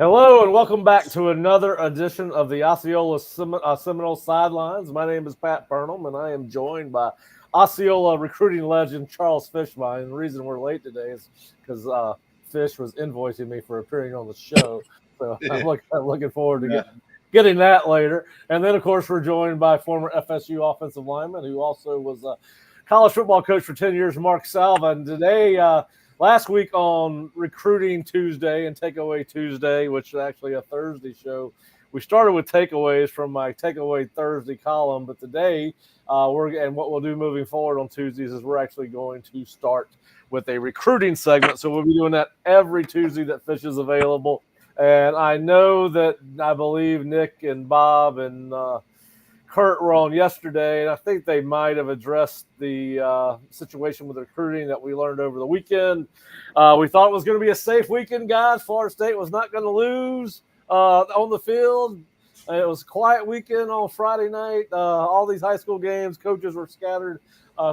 Hello and welcome back to another edition of the Osceola Seminole Sidelines. My name is Pat Burnham, and I am joined by Osceola recruiting legend Charles Fishbein. And the reason we're late today is because Fish was invoicing me for appearing on the show. So I'm looking forward to getting that later. And then, of course, we're joined by former FSU offensive lineman who also was a college football coach for 10 years, Mark Salva. And today, last week on Recruiting Tuesday and Takeaway Tuesday, which is actually a Thursday show, we started with takeaways from my Takeaway Thursday column. But today, what we'll do moving forward on Tuesdays is we're actually going to start with a recruiting segment. So we'll be doing that every Tuesday that Fish is available. And I know that I believe Nick and Bob and Kurt were on yesterday, and I think they might have addressed the situation with recruiting that we learned over the weekend. We thought it was going to be a safe weekend, guys. Florida State was not going to lose on the field. It was a quiet weekend on Friday night. All these high school games, coaches were scattered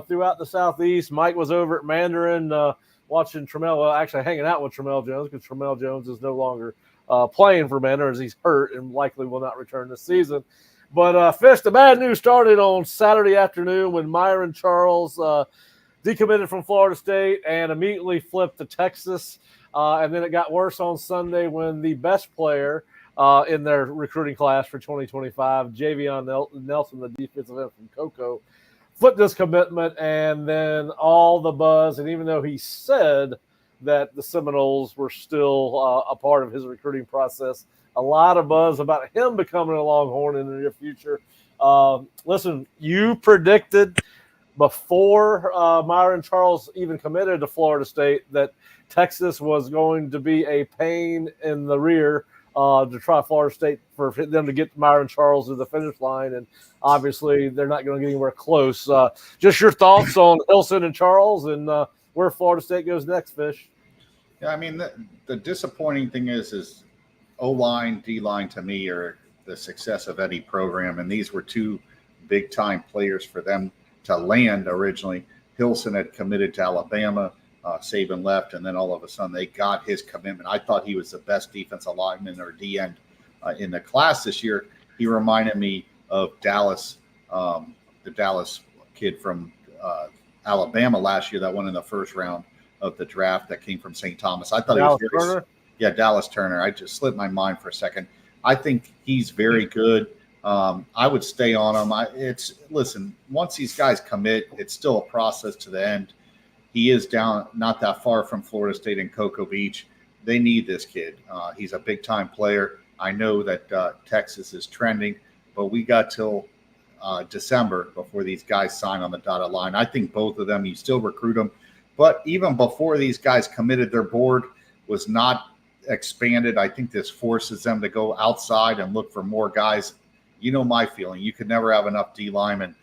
throughout the Southeast. Mike was over at Mandarin watching actually hanging out with Tramel Jones, because Tramel Jones is no longer playing for Mandarin as he's hurt and likely will not return this season. But, Fish, the bad news started on Saturday afternoon when Myron Charles decommitted from Florida State and immediately flipped to Texas. And then it got worse on Sunday when the best player in their recruiting class for 2025, Javion Nelson, the defensive end from Cocoa, flipped his commitment, and then all the buzz. And even though he said that the Seminoles were still a part of his recruiting process, a lot of buzz about him becoming a Longhorn in the near future. Listen, you predicted before Myron Charles even committed to Florida State that Texas was going to be a pain in the rear to try Florida State for them to get Myron Charles to the finish line. And obviously they're not going to get anywhere close. Just your thoughts on Hilson and Charles and where Florida State goes next, Fish. Yeah, I mean, the disappointing thing is O-line, D-line to me are the success of any program, and these were two big-time players for them to land originally. Hilson had committed to Alabama, Saban left, and then all of a sudden they got his commitment. I thought he was the best defensive lineman or D-end in the class this year. He reminded me of Dallas, the Dallas kid from Alabama last year that won in the first round of the draft that came from St. Thomas. I thought Dallas he was very Turner? Yeah, Dallas Turner. I just slipped my mind for a second. I think he's very good. I would stay on him. Listen, once these guys commit, it's still a process to the end. He is down not that far from Florida State and Cocoa Beach. They need this kid. He's a big-time player. I know that Texas is trending, but we got till December before these guys sign on the dotted line. I think both of them, you still recruit them. But even before these guys committed, their board was not expanded. I think this forces them to go outside and look for more guys. You know my feeling. You could never have enough D linemen.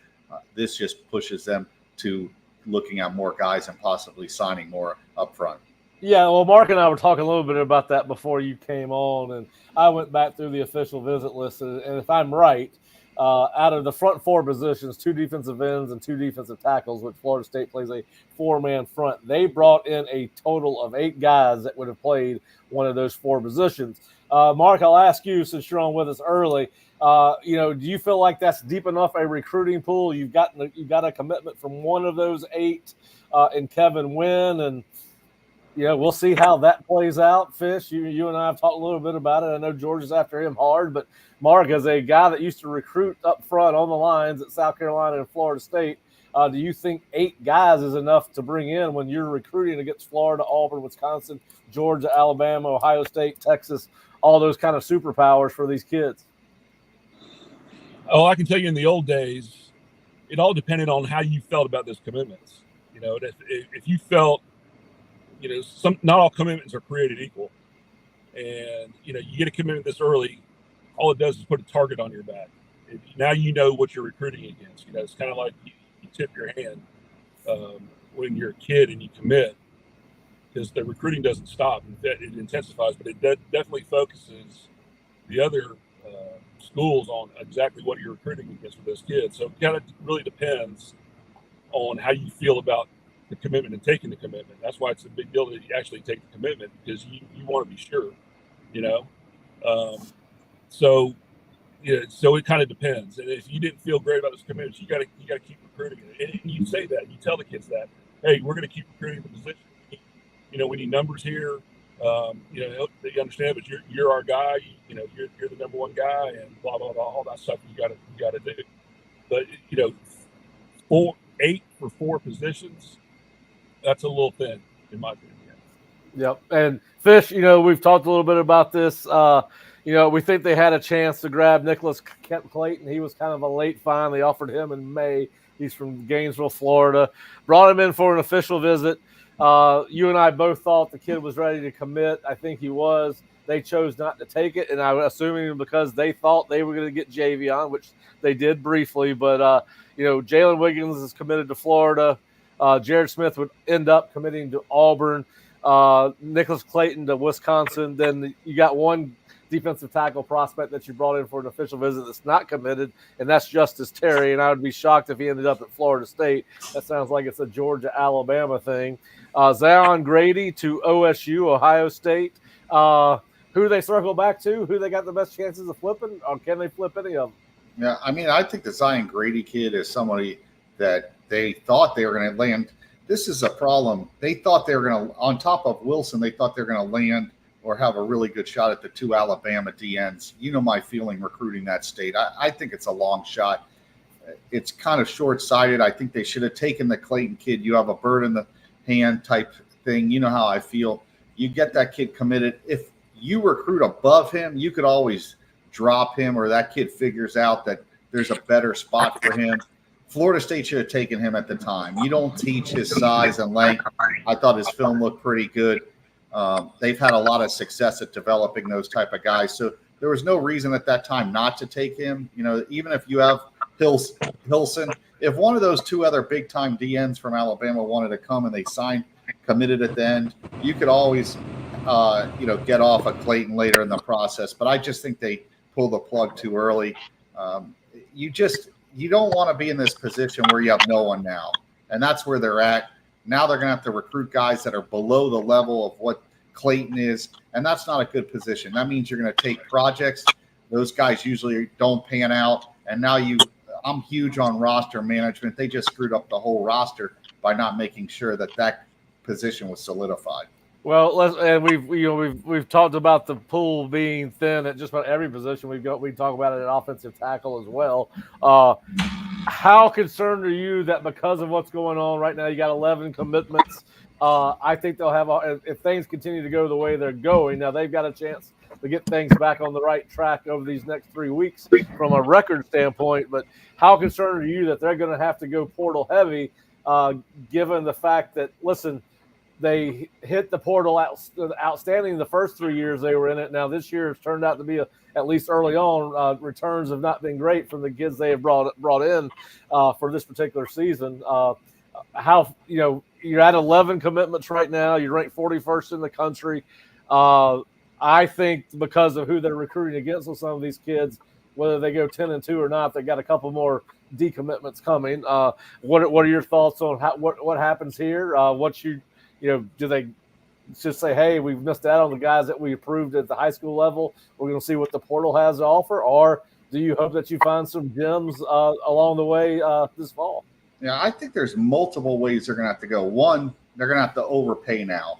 This just pushes them to looking at more guys and possibly signing more up front. Yeah, well, Mark and I were talking a little bit about that before you came on, and I went back through the official visit list, and if I'm right, out of the front four positions, 2 defensive ends and 2 defensive tackles, which Florida State plays a 4-man front, they brought in a total of 8 guys that would have played one of those 4 positions. Mark, I'll ask you, since you're on with us early, do you feel like that's deep enough a recruiting pool? You've got a commitment from one of those 8 in Kevin Wynn, and we'll see how that plays out. Fish, you and I have talked a little bit about it. I know George is after him hard, but Mark, as a guy that used to recruit up front on the lines at South Carolina and Florida State, do you think 8 guys is enough to bring in when you're recruiting against Florida, Auburn, Wisconsin, Georgia, Alabama, Ohio State, Texas, all those kind of superpowers for these kids? Oh, I can tell you in the old days, it all depended on how you felt about those commitments. If you felt, not all commitments are created equal. And, you get a commitment this early, all it does is put a target on your back. Now you know what you're recruiting against. It's kind of like you tip your hand when you're a kid and you commit, because the recruiting doesn't stop. It intensifies, but it definitely focuses the other schools on exactly what you're recruiting against with those kids. So it kind of really depends on how you feel about the commitment and taking the commitment. That's why it's a big deal that you actually take the commitment, because you want to be sure, So it kind of depends. And if you didn't feel great about this commitment, you got to keep recruiting. And you say that, you tell the kids that, hey, we're going to keep recruiting the position. We need numbers here. They understand, but you're our guy. You're the number one guy, and blah blah blah, all that stuff you got to do. But 8 for 4 positions, that's a little thin, in my opinion. Yep. And Fish, we've talked a little bit about this. We think they had a chance to grab Nicholas Clayton. He was kind of a late find. They offered him in May. He's from Gainesville, Florida. Brought him in for an official visit. You and I both thought the kid was ready to commit. I think he was. They chose not to take it, and I'm assuming because they thought they were going to get Javion, which they did briefly. But, Jalen Wiggins is committed to Florida. Jared Smith would end up committing to Auburn. Nicholas Clayton to Wisconsin. Then you got one defensive tackle prospect that you brought in for an official visit that's not committed, and that's Justice Terry. And I would be shocked if he ended up at Florida State. That sounds like it's a Georgia-Alabama thing. Zion Grady to OSU, Ohio State. Who do they circle back to? Who they got the best chances of flipping, or can they flip any of them? Yeah, I think the Zion Grady kid is somebody that they thought they were going to land. This is a problem. They thought they were going to, on top of Wilson, they thought they were going to land or have a really good shot at the 2 Alabama DNs. My feeling recruiting that state. I think it's a long shot. It's kind of short-sighted. I think they should have taken the Clayton kid. You have a bird in the hand type thing. You know how I feel. You get that kid committed. If you recruit above him, you could always drop him, or that kid figures out that there's a better spot for him. Florida State should have taken him at the time. You don't teach his size and length. I thought his film looked pretty good. They've had a lot of success at developing those type of guys. So there was no reason at that time not to take him. Even if you have Hilson, if one of those 2 other big-time DNs from Alabama wanted to come and they committed at the end, you could always, get off of Clayton later in the process. But I just think they pulled the plug too early. You don't want to be in this position where you have no one now. And that's where they're at. Now they're going to have to recruit guys that are below the level of what Clayton is, and that's not a good position. That means you're going to take projects. Those guys usually don't pan out, and now I'm huge on roster management. They just screwed up the whole roster by not making sure that position was solidified. Well, we've talked about the pool being thin at just about every position. We talk about it at offensive tackle as well. How concerned are you that because of what's going on right now, you got 11 commitments? I think they'll have, if things continue to go the way they're going, now they've got a chance to get things back on the right track over these next 3 weeks from a record standpoint. But how concerned are you that they're going to have to go portal heavy, given the fact that, listen, they hit the portal outstanding the first 3 years they were in it. Now this year has turned out to be, at least early on, returns have not been great from the kids they have brought in for this particular season. You're at 11 commitments right now. You're ranked 41st in the country. I think because of who they're recruiting against with some of these kids, whether they go 10-2 or not, they got a couple more decommitments coming. What are your thoughts on what happens here? Do they just say, hey, we've missed out on the guys that we approved at the high school level? We're going to see what the portal has to offer. Or do you hope that you find some gems along the way this fall? Yeah, I think there's multiple ways they're going to have to go. One, they're going to have to overpay now.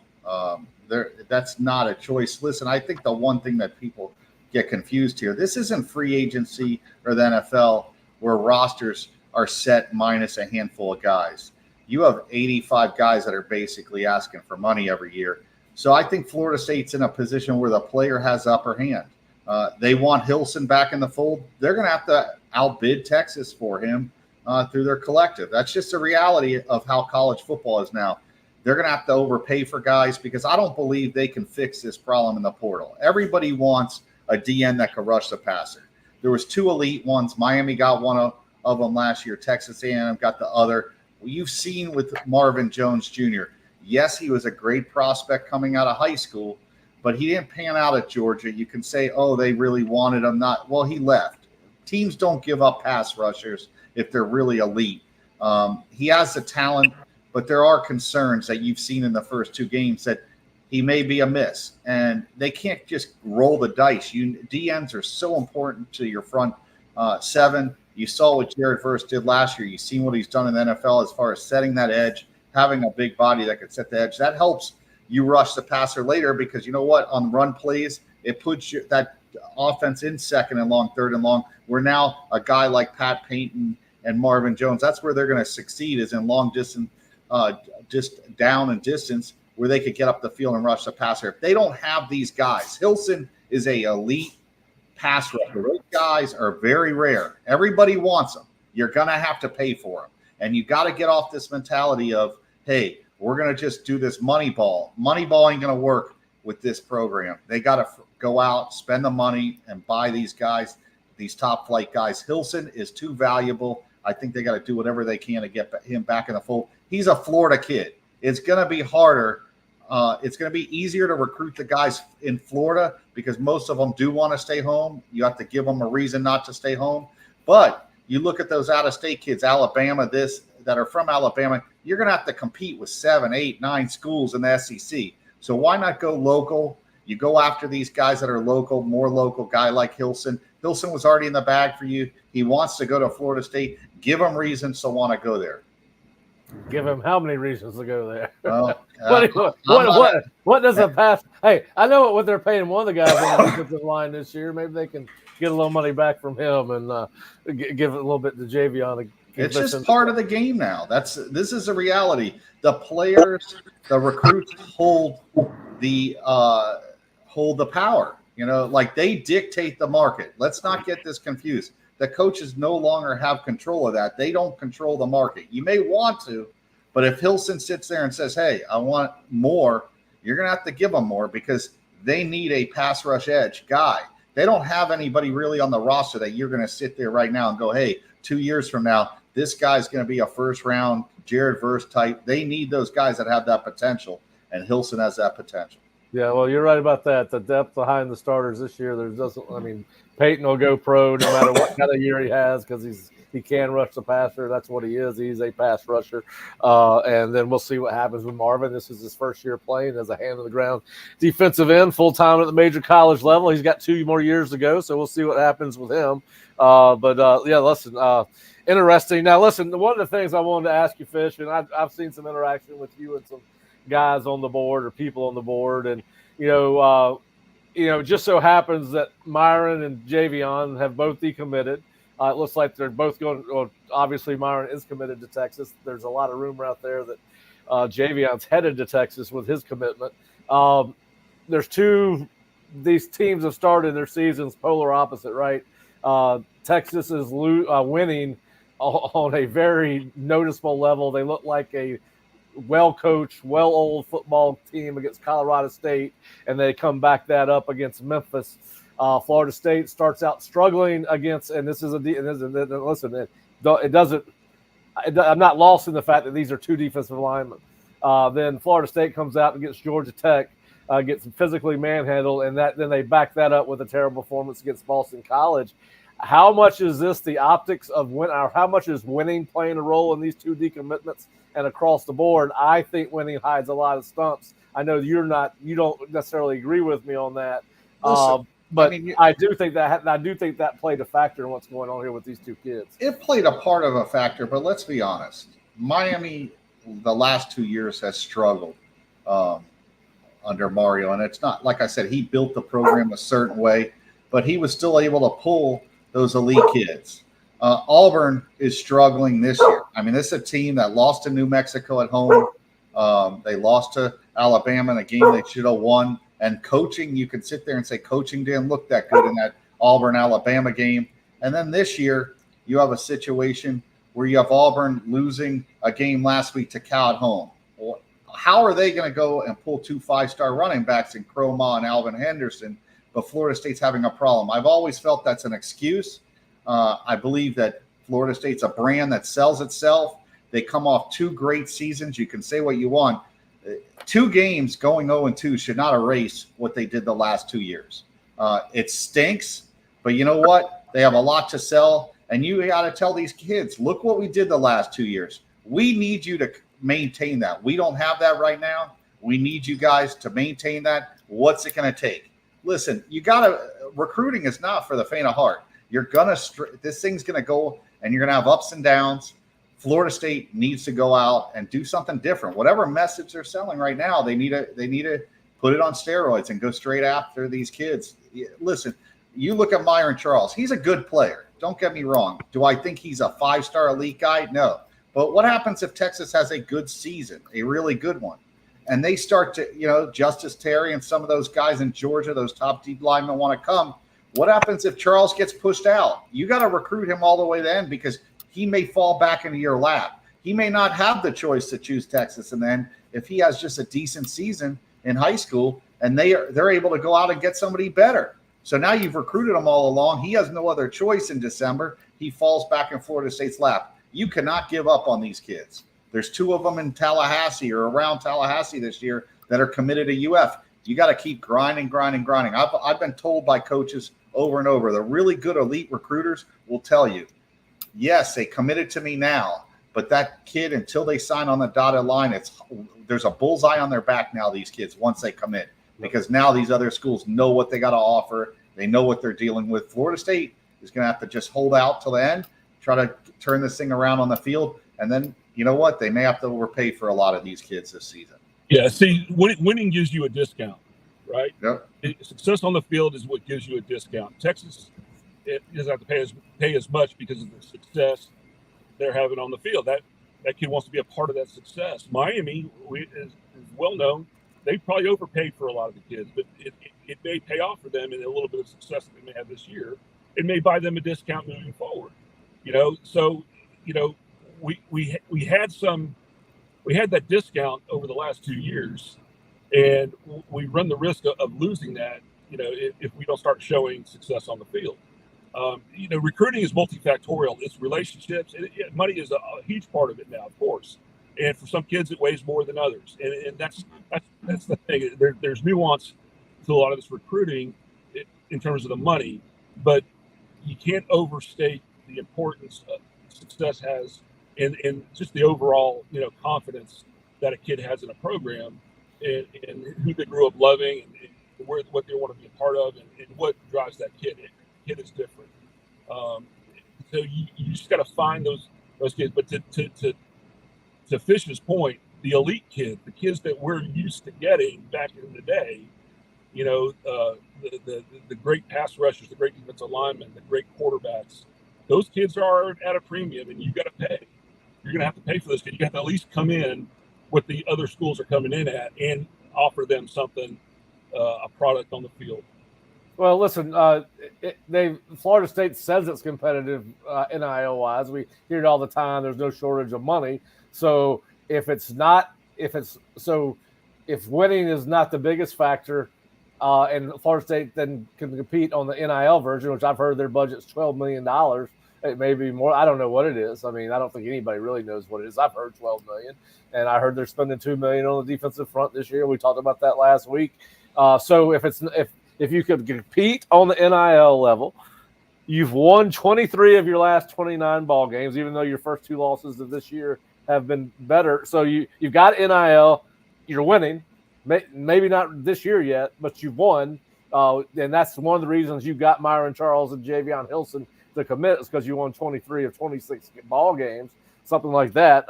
That's not a choice. Listen, I think the one thing that people get confused here, this isn't free agency or the NFL where rosters are set minus a handful of guys. You have 85 guys that are basically asking for money every year. So I think Florida State's in a position where the player has the upper hand. They want Hilson back in the fold. They're going to have to outbid Texas for him through their collective. That's just a reality of how college football is now. They're going to have to overpay for guys because I don't believe they can fix this problem in the portal. Everybody wants a DN that can rush the passer. There was 2 elite ones. Miami got one of them last year. Texas A&M got the other. You've seen with Marvin Jones Jr. Yes, he was a great prospect coming out of high school, but he didn't pan out at Georgia. You can say, oh, they really wanted him. Well, he left. Teams don't give up pass rushers if they're really elite. He has the talent, but there are concerns that you've seen in the first 2 games that he may be a miss. And they can't just roll the dice. DNs are so important to your front seven. You saw what Jared Verse did last year. You've seen what he's done in the NFL as far as setting that edge, having a big body that could set the edge. That helps you rush the passer later because you know what? On run plays, it puts that offense in second and long, third and long, where now a guy like Pat Payton and Marvin Jones, that's where they're going to succeed, is in long distance, just down and distance, where they could get up the field and rush the passer. If they don't have these guys, Hilson is a elite pass rusher. Those guys are very rare. Everybody wants them. You're going to have to pay for them. And you got to get off this mentality of, hey, we're going to just do this money ball. Money ball ain't going to work with this program. They got to go out, spend the money, and buy these guys, these top flight guys. Hilson is too valuable. I think they got to do whatever they can to get him back in the fold. He's a Florida kid. It's going to be harder. It's going to be easier to recruit the guys in Florida because most of them do want to stay home. You have to give them a reason not to stay home. But you look at those out-of-state kids, Alabama, that are from Alabama, you're going to have to compete with 7, 8, 9 schools in the SEC. So why not go local? You go after these guys that are local, more local, guy like Hilson. Hilson was already in the bag for you. He wants to go to Florida State. Give him reasons to want to go there. Give him how many reasons to go there? Well, what does a pass? Hey, I know what they're paying one of the guys on the defensive line this year. Maybe they can get a little money back from him and give it a little bit to Javion. It's just part of the game now. This is a reality. The players, the recruits hold the power. You know, like they dictate the market. Let's not get this confused. The coaches no longer have control of that. They don't control the market. You may want to, but if Hilson sits there and says, hey, I want more, you're going to have to give them more because they need a pass rush edge guy. They don't have anybody really on the roster that you're going to sit there right now and go, hey, 2 years from now, this guy's going to be a first-round Jared Verse type. They need those guys that have that potential, and Hilson has that potential. Yeah, well, you're right about that. The depth behind the starters this year, Peyton will go pro no matter what kind of year he has because he can rush the passer. That's what he is. He's a pass rusher. And then we'll see what happens with Marvin. This is his first year playing as a hand-on-the-ground defensive end, full-time at the major college level. He's got 2 more years to go, so we'll see what happens with him. Interesting. Now, listen, one of the things I wanted to ask you, Fish, and I've seen some interaction with you and some guys on the board or people on the board, and just so happens that Myron and Javion have both decommitted. It looks like they're both going. Well, obviously, Myron is committed to Texas. There's a lot of rumor out there that Javion's headed to Texas with his commitment. There's these teams have started their seasons polar opposite, right? Texas is winning on a very noticeable level. They look like a well-coached, well-oiled football team against Colorado State, and they come back that up against Memphis. Florida State starts out struggling against, and this is listen, it doesn't. I'm not lost in the fact that these are 2 defensive linemen. Then Florida State comes out against Georgia Tech, gets physically manhandled, and then they back that up with a terrible performance against Boston College. How much is this the optics of how much is winning playing a role in these 2 decommitments and across the board? I think winning hides a lot of stumps. I know you don't necessarily agree with me on that. But I do think that played a factor in what's going on here with these 2 kids. It played a part of a factor, but let's be honest. Miami, the last 2 years, has struggled under Mario, and it's not like I said. He built the program a certain way, but he was still able to pull those elite kids. Auburn is struggling this year. I mean, this is a team that lost to New Mexico at home. They lost to Alabama in a game they should have won. And coaching, you could sit there and say coaching didn't look that good in that Auburn-Alabama game. And then this year, you have a situation where you have Auburn losing a game last week to Cal at home. Well, how are they going to go and pull 2 5-star running backs in Croma and Alvin Henderson, but Florida State's having a problem? I've always felt that's an excuse. I believe that Florida State's a brand that sells itself. They come off 2 great seasons. You can say what you want. 2 games going 0-2 should not erase what they did the last 2 years. It stinks, but you know what? They have a lot to sell, and you got to tell these kids, look what we did the last 2 years. We need you to maintain that. We don't have that right now. We need you guys to maintain that. What's it going to take? Listen, recruiting is not for the faint of heart. This thing's going to go, and you're going to have ups and downs. Florida State needs to go out and do something different. Whatever message they're selling right now, they need to put it on steroids and go straight after these kids. Listen, you look at Myron Charles. He's a good player. Don't get me wrong. Do I think he's a 5-star elite guy? No. But what happens if Texas has a good season, a really good one, and they start to, Justice Terry and some of those guys in Georgia, those top deep linemen want to come? What happens if Charles gets pushed out? You got to recruit him all the way to the end because he may fall back into your lap. He may not have the choice to choose Texas. And then if he has just a decent season in high school and they're able to go out and get somebody better. So now you've recruited him all along. He has no other choice in December. He falls back in Florida State's lap. You cannot give up on these kids. There's 2 of them in Tallahassee or around Tallahassee this year that are committed to UF. You got to keep grinding. I've been told by coaches over and over, the really good elite recruiters will tell you, yes, they committed to me now, but that kid, until they sign on the dotted line, there's a bullseye on their back now, these kids, once they commit, because now these other schools know what they got to offer. They know what they're dealing with. Florida State is going to have to just hold out till the end, try to turn this thing around on the field, and then you know what? They may have to overpay for a lot of these kids this season. Yeah, see, winning gives you a discount, right? Yep. Success on the field is what gives you a discount. Texas doesn't have to pay as much because of the success they're having on the field. That kid wants to be a part of that success. Miami is well known. They probably overpaid for a lot of the kids, but it may pay off for them in a little bit of success that they may have this year. It may buy them a discount moving forward. So we had that discount over the last 2 years, and we run the risk of losing that, if we don't start showing success on the field. Recruiting is multifactorial. It's relationships. Money is a huge part of it now, of course. And for some kids, it weighs more than others. And that's the thing. There's nuance to a lot of this recruiting in terms of the money, but you can't overstate the importance success has and just the overall, confidence that a kid has in a program and who they grew up loving and what they want to be a part of and what drives that kid. Kid is different. So you just got to find those kids. But to Fish's point, the elite kid, the kids that we're used to getting back in the day, the great pass rushers, the great defensive linemen, the great quarterbacks, those kids are at a premium, and you got to pay. You're going to have to pay for those kids. You have to at least come in what the other schools are coming in at and offer them something, a product on the field. Well, listen, Florida State says it's competitive NIL-wise. We hear it all the time. There's no shortage of money. So if winning is not the biggest factor, and Florida State then can compete on the NIL version, which I've heard their budget's $12 million. It may be more. I don't know what it is. I mean, I don't think anybody really knows what it is. I've heard $12 million, and I heard they're spending $2 million on the defensive front this year. We talked about that last week. So if you could compete on the NIL level, you've won 23 of your last 29 ball games, even though your first 2 losses of this year have been better. So you've got NIL, you're winning. Maybe not this year yet, but you've won. And that's one of the reasons you got Myron Charles and Javion Hilson to commit, is because you won 23 of 26 ball games, something like that.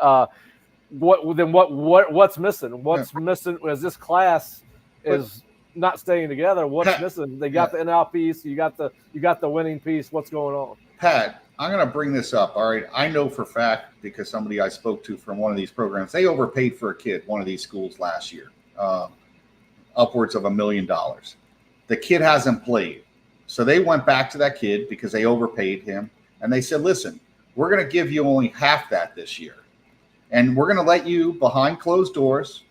What's missing? What's missing is this class is not staying together. What's missing? They got the NIL piece. You got the winning piece. What's going on? Pat, I'm going to bring this up. All right. I know for a fact, because somebody I spoke to from one of these programs, they overpaid for a kid, one of these schools last year, upwards of $1 million. The kid hasn't played. So they went back to that kid because they overpaid him. And they said, listen, we're going to give you only half that this year. And we're going to let you, behind closed doors,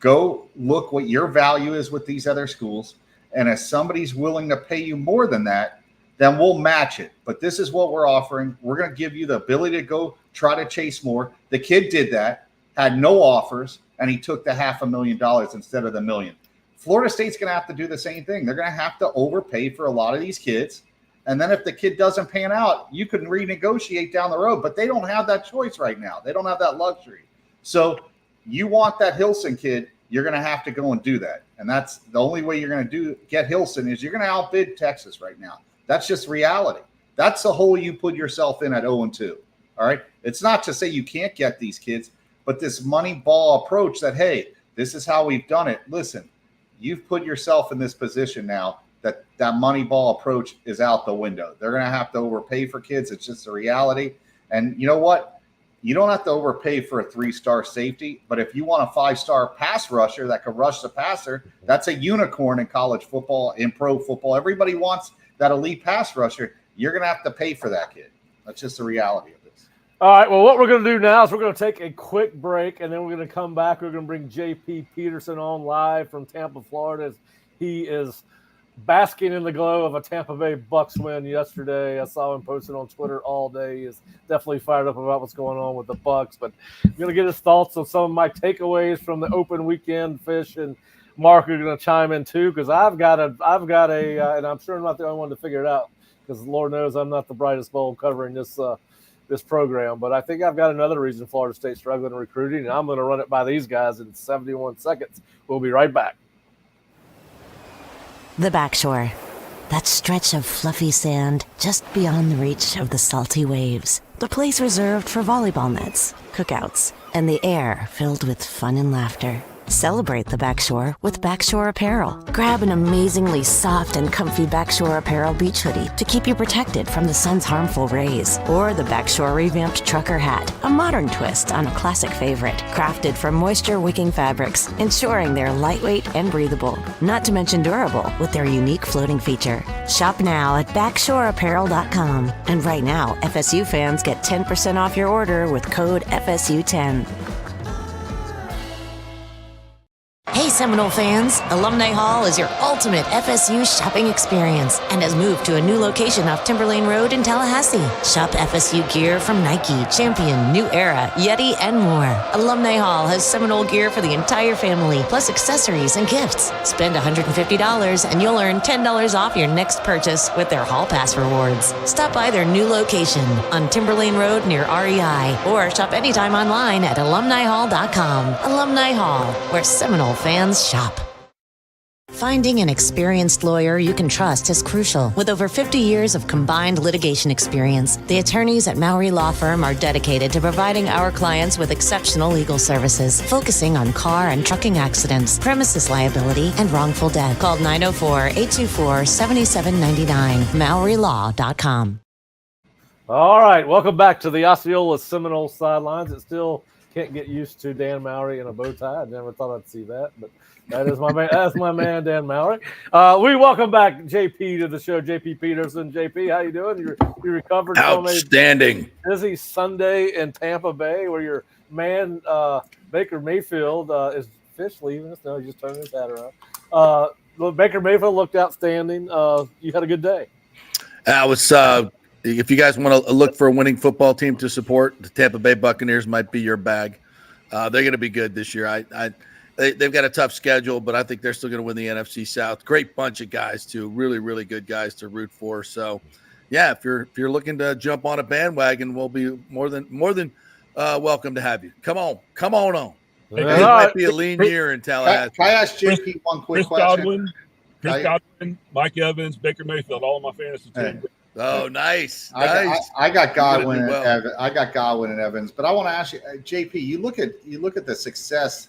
go look what your value is with these other schools. And if somebody's willing to pay you more than that, then we'll match it. But this is what we're offering. We're going to give you the ability to go try to chase more. The kid did that, had no offers, and he took the $500,000 instead of the $1 million. Florida State's going to have to do the same thing. They're going to have to overpay for a lot of these kids. And then if the kid doesn't pan out, you can renegotiate down the road. But they don't have that choice right now. They don't have that luxury. So you want that Hilson kid, you're going to have to go and do that. And that's the only way you're going to get Hilson is you're going to outbid Texas right now. That's just reality. That's the hole you put yourself in at 0-2. All right. It's not to say you can't get these kids, but this money ball approach that, hey, this is how we've done it. Listen, you've put yourself in this position now that money ball approach is out the window. They're going to have to overpay for kids. It's just a reality. And you know what? You don't have to overpay for a 3-star safety, but if you want a 5-star pass rusher that can rush the passer, that's a unicorn in college football, in pro football. Everybody wants that elite pass rusher. You're going to have to pay for that kid. That's just the reality of this. All right, well, what we're going to do now is we're going to take a quick break, and then we're going to come back. We're going to bring J.P. Peterson on live from Tampa, Florida. He is basking in the glow of a Tampa Bay Bucks win yesterday. I saw him posted on Twitter all day. He is definitely fired up about what's going on with the Bucks. But I'm going to get his thoughts on some of my takeaways from the open weekend. Fish and Mark are going to chime in too, because I've got a, and I'm sure I'm not the only one to figure it out, because Lord knows I'm not the brightest bulb covering this program. But I think I've got another reason Florida State's struggling in recruiting, and I'm going to run it by these guys in 71 seconds. We'll be right back. The Backshore. That stretch of fluffy sand just beyond the reach of the salty waves. The place reserved for volleyball nets, cookouts, and the air filled with fun and laughter. Celebrate the Backshore with Backshore Apparel. Grab an amazingly soft and comfy Backshore Apparel beach hoodie to keep you protected from the sun's harmful rays. Or the Backshore revamped trucker hat, a modern twist on a classic favorite. Crafted from moisture-wicking fabrics, ensuring they're lightweight and breathable. Not to mention durable with their unique floating feature. Shop now at BackshoreApparel.com. And right now, FSU fans get 10% off your order with code FSU10. Hey Seminole fans, Alumni Hall is your ultimate FSU shopping experience and has moved to a new location off Timberlane Road in Tallahassee. Shop FSU gear from Nike, Champion, New Era, Yeti, and more. Alumni Hall has Seminole gear for the entire family, plus accessories and gifts. Spend $150 and you'll earn $10 off your next purchase with their Hall Pass rewards. Stop by their new location on Timberlane Road near REI, or shop anytime online at alumnihall.com. Alumni Hall, where Seminole fans shop. Finding an experienced lawyer you can trust is crucial. With over 50 years of combined litigation experience, the attorneys at Mowry Law Firm are dedicated to providing our clients with exceptional legal services, focusing on car and trucking accidents, premises liability, and wrongful death. Call 904-824-7799, MowryLaw.com. All right, welcome back to the Osceola Seminole Sidelines. It still can't get used to Dan Mowry in a bow tie. I never thought I'd see that, but that is my man. That's my man, Dan Mowry. We welcome back JP to the show. JP Peterson. JP, how you doing? You recovered from a busy Sunday in Tampa Bay, where your man Baker Mayfield is Fish leaving us. No, he just turned his hat around. Baker Mayfield looked outstanding. You had a good day. I was. If you guys want to look for a winning football team to support, the Tampa Bay Buccaneers might be your bag. They're going to be good this year. They've got a tough schedule, but I think they're still going to win the NFC South. Great bunch of guys too, really, really good guys to root for. So, yeah, if you're looking to jump on a bandwagon, we'll be more than welcome to have you. Come on on. It might be a lean year in Tallahassee. Can I ask JP one quick question? Chris Godwin, Mike Evans, Baker Mayfield, all of my fantasy team. Oh, nice. I got Godwin and Evans. I got Godwin and Evans, but I want to ask you, JP. You look at the success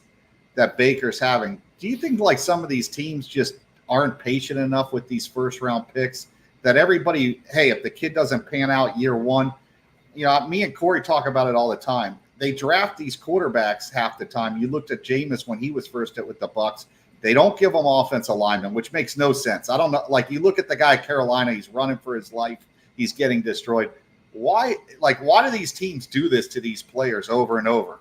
that Baker's having. Do you think like some of these teams just aren't patient enough with these first round picks? That everybody, hey, if the kid doesn't pan out year one, me and Corey talk about it all the time. They draft these quarterbacks half the time. You looked at Jameis when he was first hit with the Bucs. They don't give him offensive linemen, which makes no sense. I don't know. Like, you look at the guy at Carolina, he's running for his life. He's getting destroyed. Why do these teams do this to these players over and over?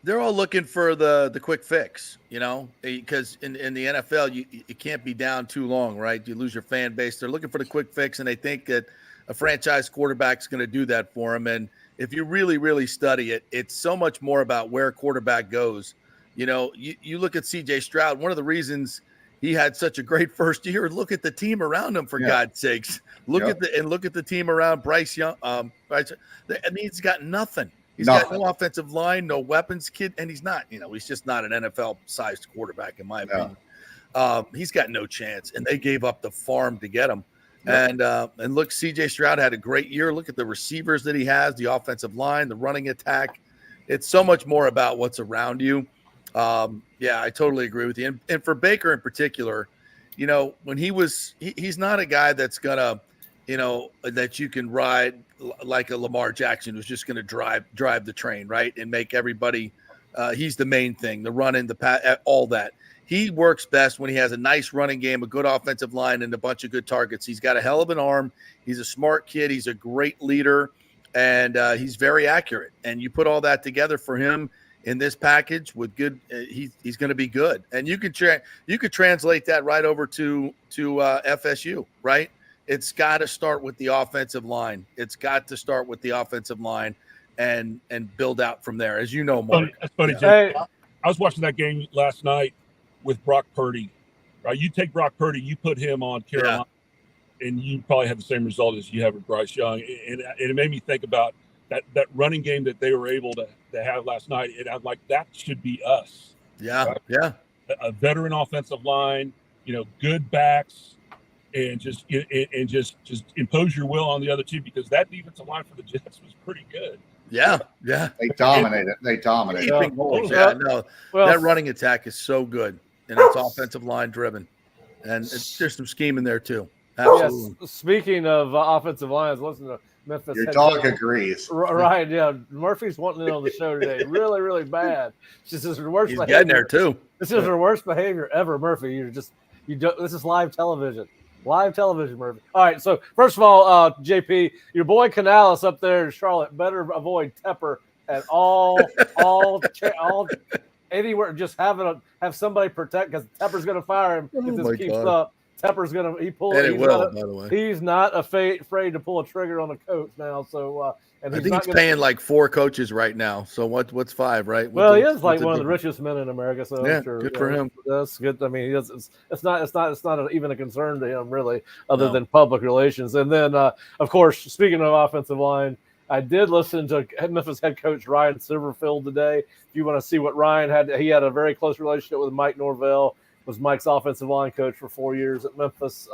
They're all looking for the quick fix, because in the NFL, you can't be down too long, right? You lose your fan base. They're looking for the quick fix, and they think that a franchise quarterback is going to do that for them. And if you really, really study it, it's so much more about where a quarterback goes. You look at C.J. Stroud. One of the reasons he had such a great first year. Look at the team around him, for God's sakes. Look at the team around Bryce Young. He's got nothing. He's got no offensive line, no weapons, kid, and he's not, he's just not an NFL-sized quarterback, in my opinion. He's got no chance, and they gave up the farm to get him. Yep. And look, C.J. Stroud had a great year. Look at the receivers that he has, the offensive line, the running attack. It's so much more about what's around you. I totally agree with you. And for Baker in particular, when he's not a guy that's gonna, that you can ride like a Lamar Jackson who's just going to drive the train, right, and make everybody. He's the main thing, the running, the pass, all that. He works best when he has a nice running game, a good offensive line, and a bunch of good targets. He's got a hell of an arm. He's a smart kid. He's a great leader, and he's very accurate. And you put all that together for him in this package with good, he's going to be good. And you could translate that right over to FSU, right? It's got to start with the offensive line. It's got to start with the offensive line and build out from there, as you know, Mark. That's funny, Jay. I was watching that game last night with Brock Purdy. Right? You take Brock Purdy, you put him on Carolina, and you probably have the same result as you have with Bryce Young. And it made me think about that running game that they were able to have last night. And I'm like, that should be us. Yeah, right? yeah. A veteran offensive line, good backs. And just impose your will on the other two, because that defensive line for the Jets was pretty good. Yeah. They dominated. That running attack is so good, and it's offensive line driven, and there's some scheme in there too. Absolutely. Yes. Speaking of offensive lines, listen to Memphis. Your dog agrees. Right? Yeah. Murphy's wanting it on the show today, really, really bad. This is her worst. He's getting there too. This is her worst behavior ever, Murphy. This is live television. Live television, Murphy. All right, so first of all, JP, your boy Canales up there in Charlotte better avoid Tepper at all anywhere. Just have somebody protect, because Tepper's going to fire him if this keeps up. Tepper's going to by the way. He's not afraid to pull a trigger on a coach now. So and I think he's paying like 4 coaches right now. So what's 5, right? Well, he is like one of the richest men in America. So yeah, I'm sure, good for him. That's good. I mean, it's not even a concern to him really, other than public relations. And then, of course, speaking of offensive line, I did listen to Memphis head coach Ryan Silverfield today. If you want to see what Ryan had, he had a very close relationship with Mike Norvell. Was Mike's offensive line coach for 4 years at Memphis.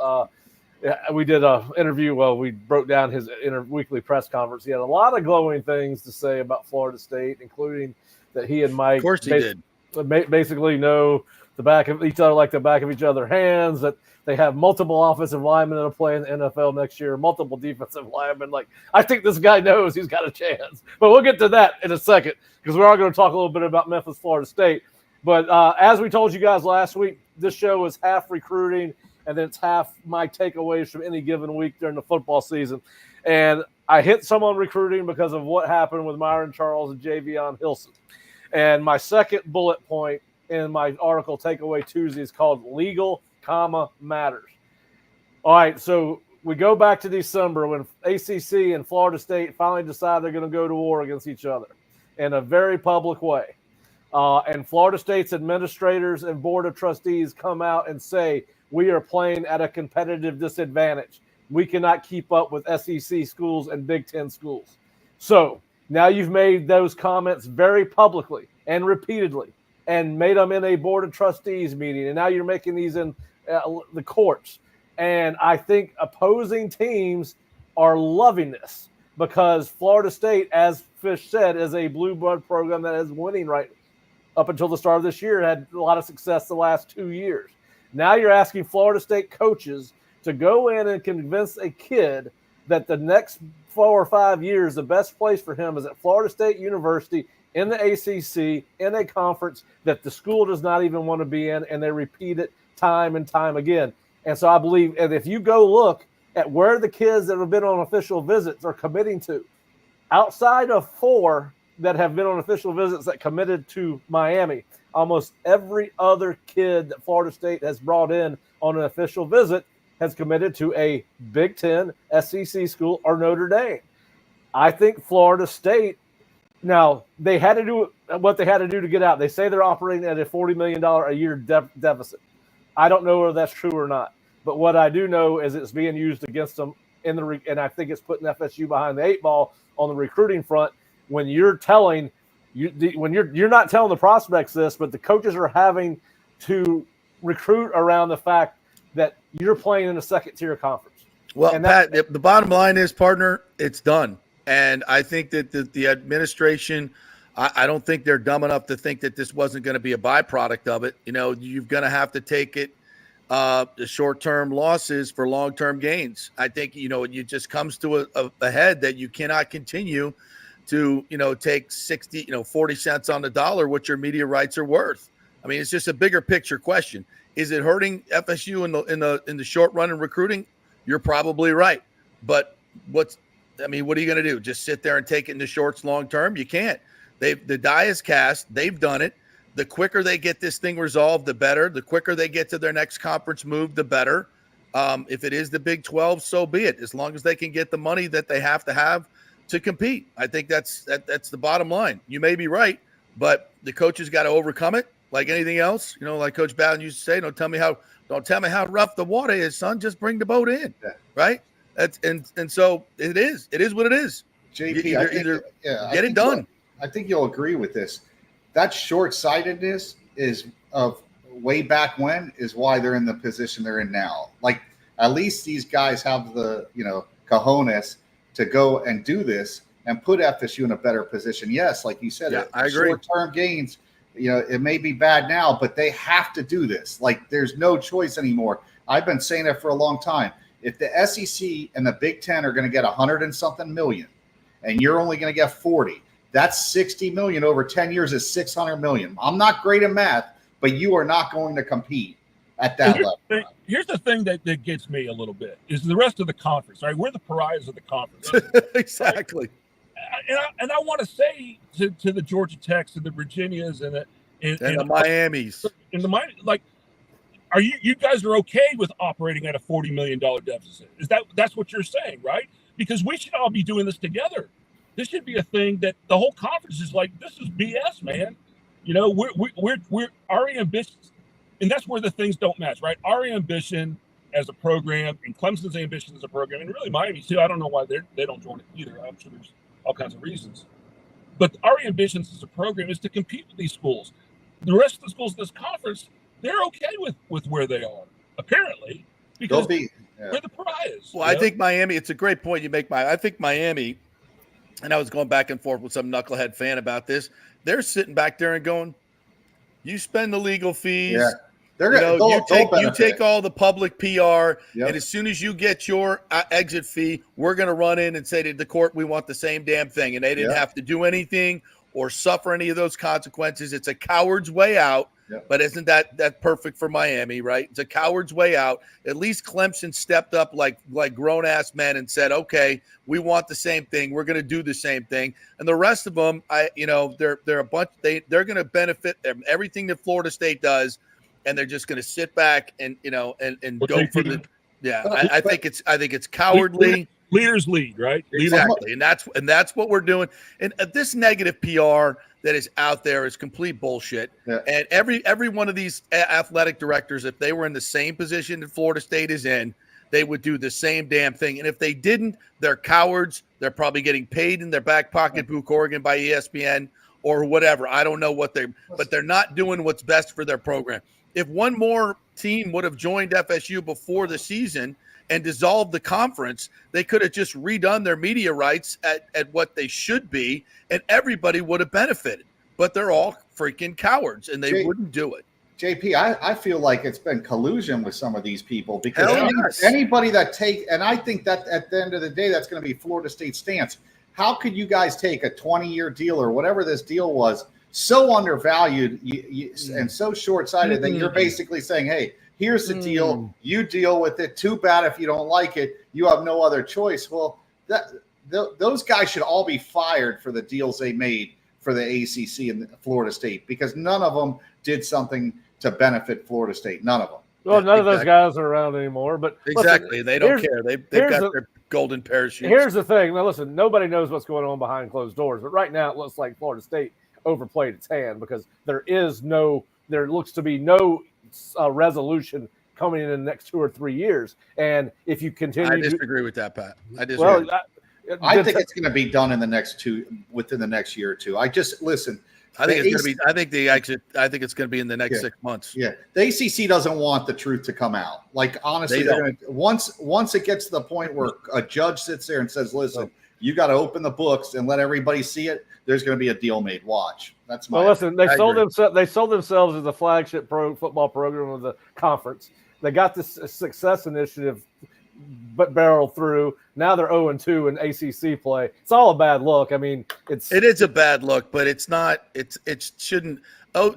We did an interview. Well, we broke down his weekly press conference. He had a lot of glowing things to say about Florida State, including that he and Mike, of course, he did. Basically know the back of each other like the back of each other's hands. That they have multiple offensive linemen that'll play in the NFL next year, multiple defensive linemen. Like, I think this guy knows he's got a chance. But we'll get to that in a second, because we are going to talk a little bit about Memphis, Florida State. But as we told you guys last week, this show is half recruiting, and then it's half my takeaways from any given week during the football season. And I hit some on recruiting because of what happened with Myron Charles and Javion Hilson. And my second bullet point in my article, Takeaway Tuesday, is called Legal, Matters. All right, so we go back to December when ACC and Florida State finally decide they're going to go to war against each other in a very public way. And Florida State's administrators and board of trustees come out and say, we are playing at a competitive disadvantage. We cannot keep up with SEC schools and Big Ten schools. So now you've made those comments very publicly and repeatedly and made them in a board of trustees meeting. And now you're making these in the courts. And I think opposing teams are loving this, because Florida State, as Fish said, is a blue blood program that is winning right up until the start of this year, had a lot of success the last 2 years. Now you're asking Florida State coaches to go in and convince a kid that the next 4 or 5 years, the best place for him is at Florida State University in the ACC, in a conference that the school does not even want to be in, and they repeat it time and time again. And so I believe, and if you go look at where the kids that have been on official visits are committing to, outside of 4 that have been on official visits that committed to Miami, almost every other kid that Florida State has brought in on an official visit has committed to a Big Ten, SEC school, or Notre Dame. I think Florida State, now they had to do what they had to do to get out. They say they're operating at a $40 million a year deficit. I don't know whether that's true or not, but what I do know is it's being used against them and I think it's putting FSU behind the 8 ball on the recruiting front, when you're telling you're not telling the prospects this, but the coaches are having to recruit around the fact that you're playing in a second-tier conference. Well, Pat, the bottom line is, partner, it's done. And I think that the administration, I don't think they're dumb enough to think that this wasn't going to be a byproduct of it. You're going to have to take it, the short-term losses for long-term gains. I think, it just comes to a head that you cannot continue to, take 40 cents on the dollar what your media rights are worth. I mean, it's just a bigger picture question. Is it hurting FSU in the short run in recruiting? You're probably right. But what are you going to do? Just sit there and take it in the shorts long term? You can't. The die is cast. They've done it. The quicker they get this thing resolved, the better. The quicker they get to their next conference move, the better. If it is the Big 12, so be it. As long as they can get the money that they have to compete. I think that's the bottom line. You may be right, but the coaches got to overcome it. Like anything else, like Coach Bowden used to say, don't tell me how rough the water is, son. Just bring the boat in, right? And so it is. It is what it is. JP, get it done. I think you'll agree with this. That short-sightedness is of way back when is why they're in the position they're in now. Like, at least these guys have the cojones to go and do this and put FSU in a better position. Yes, like you said, I agree. Short-term gains. It may be bad now, but they have to do this. Like, there's no choice anymore. I've been saying it for a long time. If the SEC and the Big Ten are going to get 100 and something million, and you're only going to get 40, that's 60 million over 10 years is 600 million. I'm not great at math, but you are not going to compete at that level. Here's the thing that gets me a little bit is the rest of the conference. Right, we're the pariahs of the conference. Exactly. And I want to say to the Georgia Techs and the Virginias and the Miamis and the Miami, like, are you guys are okay with operating at a $40 million deficit? That's what you're saying, right? Because we should all be doing this together. This should be a thing that the whole conference is like, this is BS, man. We're our ambitions, and that's where the things don't match, right? Our ambition as a program and Clemson's ambition as a program, and really Miami too. I don't know why they don't join it either. I'm sure there's all kinds of reasons. But our ambitions as a program is to compete with these schools. The rest of the schools in this conference, they're okay with where they are, apparently, because we're the pariahs. Well, I think Miami, it's a great point you make. I think Miami, and I was going back and forth with some knucklehead fan about this, they're sitting back there and going, you spend the legal fees. Yeah. You take all the public PR, and as soon as you get your exit fee, we're going to run in and say to the court, we want the same damn thing. And they didn't have to do anything or suffer any of those consequences. It's a coward's way out, but isn't that perfect for Miami, right? It's a coward's way out. At least Clemson stepped up like grown-ass men and said, okay, we want the same thing. We're going to do the same thing. And the rest of them, they're a bunch. They're going to benefit everything that Florida State does. And they're just going to sit back and go for the. Yeah, I think it's cowardly. Leaders lead, right? Exactly, and that's what we're doing. And this negative PR that is out there is complete bullshit. Yeah. And every one of these athletic directors, if they were in the same position that Florida State is in, they would do the same damn thing. And if they didn't, they're cowards. They're probably getting paid in their back pocket, Book Oregon by ESPN or whatever. I don't know but they're not doing what's best for their program. If one more team would have joined FSU before the season and dissolved the conference, they could have just redone their media rights at what they should be, and everybody would have benefited. But they're all freaking cowards, and they wouldn't do it. JP, I feel like it's been collusion with some of these people because anybody that and I think that at the end of the day, that's going to be Florida State's stance. How could you guys take a 20-year deal or whatever this deal was, so undervalued and so short-sighted that you're basically saying, hey, here's the deal. You deal with it. Too bad if you don't like it. You have no other choice. Well, those guys should all be fired for the deals they made for the ACC and Florida State because none of them did something to benefit Florida State. None of them. Well, none of those guys are around anymore. But exactly, listen, they don't care. They've got their golden parachutes. Here's the thing. Now, listen, nobody knows what's going on behind closed doors. But right now, it looks like Florida State overplayed its hand because there looks to be no resolution coming in the next 2 or 3 years. And if you continue, I disagree with that, Pat. I disagree. Well, I think it's going to be done within the next year or two. I just listen. I think it's going to be. I think it's going to be in the next 6 months. Yeah, the ACC doesn't want the truth to come out. Like honestly, once it gets to the point where a judge sits there and says, "Listen, you got to open the books and let everybody see it," there's going to be a deal made. Watch. That's my. Well, listen, they sold themselves as the flagship football program of the conference. They got this success initiative, but barreled through. Now they're 0-2 in ACC play. It's all a bad look. I mean, it is a bad look, but it's not. It shouldn't.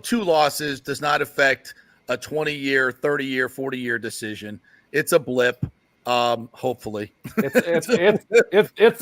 2 losses does not affect a 20-year, 30-year, 40-year decision. It's a blip. Hopefully, it's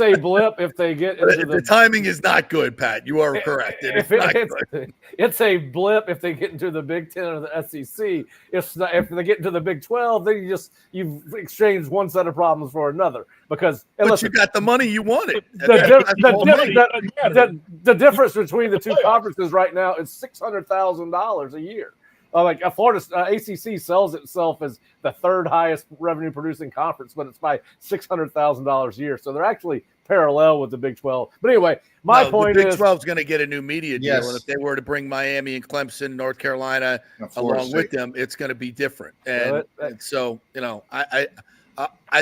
a blip if they get into the timing is not good, Pat. You are correct. It's a blip if they get into the Big Ten or the SEC. If they get into the Big 12, then you've exchanged one set of problems for another because you got the money you wanted. The difference between the two conferences right now is $600,000 a year. Like Florida ACC sells itself as the 3rd highest revenue producing conference, but it's by $600,000 a year. So they're actually parallel with the Big 12. But anyway, my point is the Big 12 is going to get a new media deal. And if they were to bring Miami and Clemson, North Carolina along with them, it's going to be different. And so, I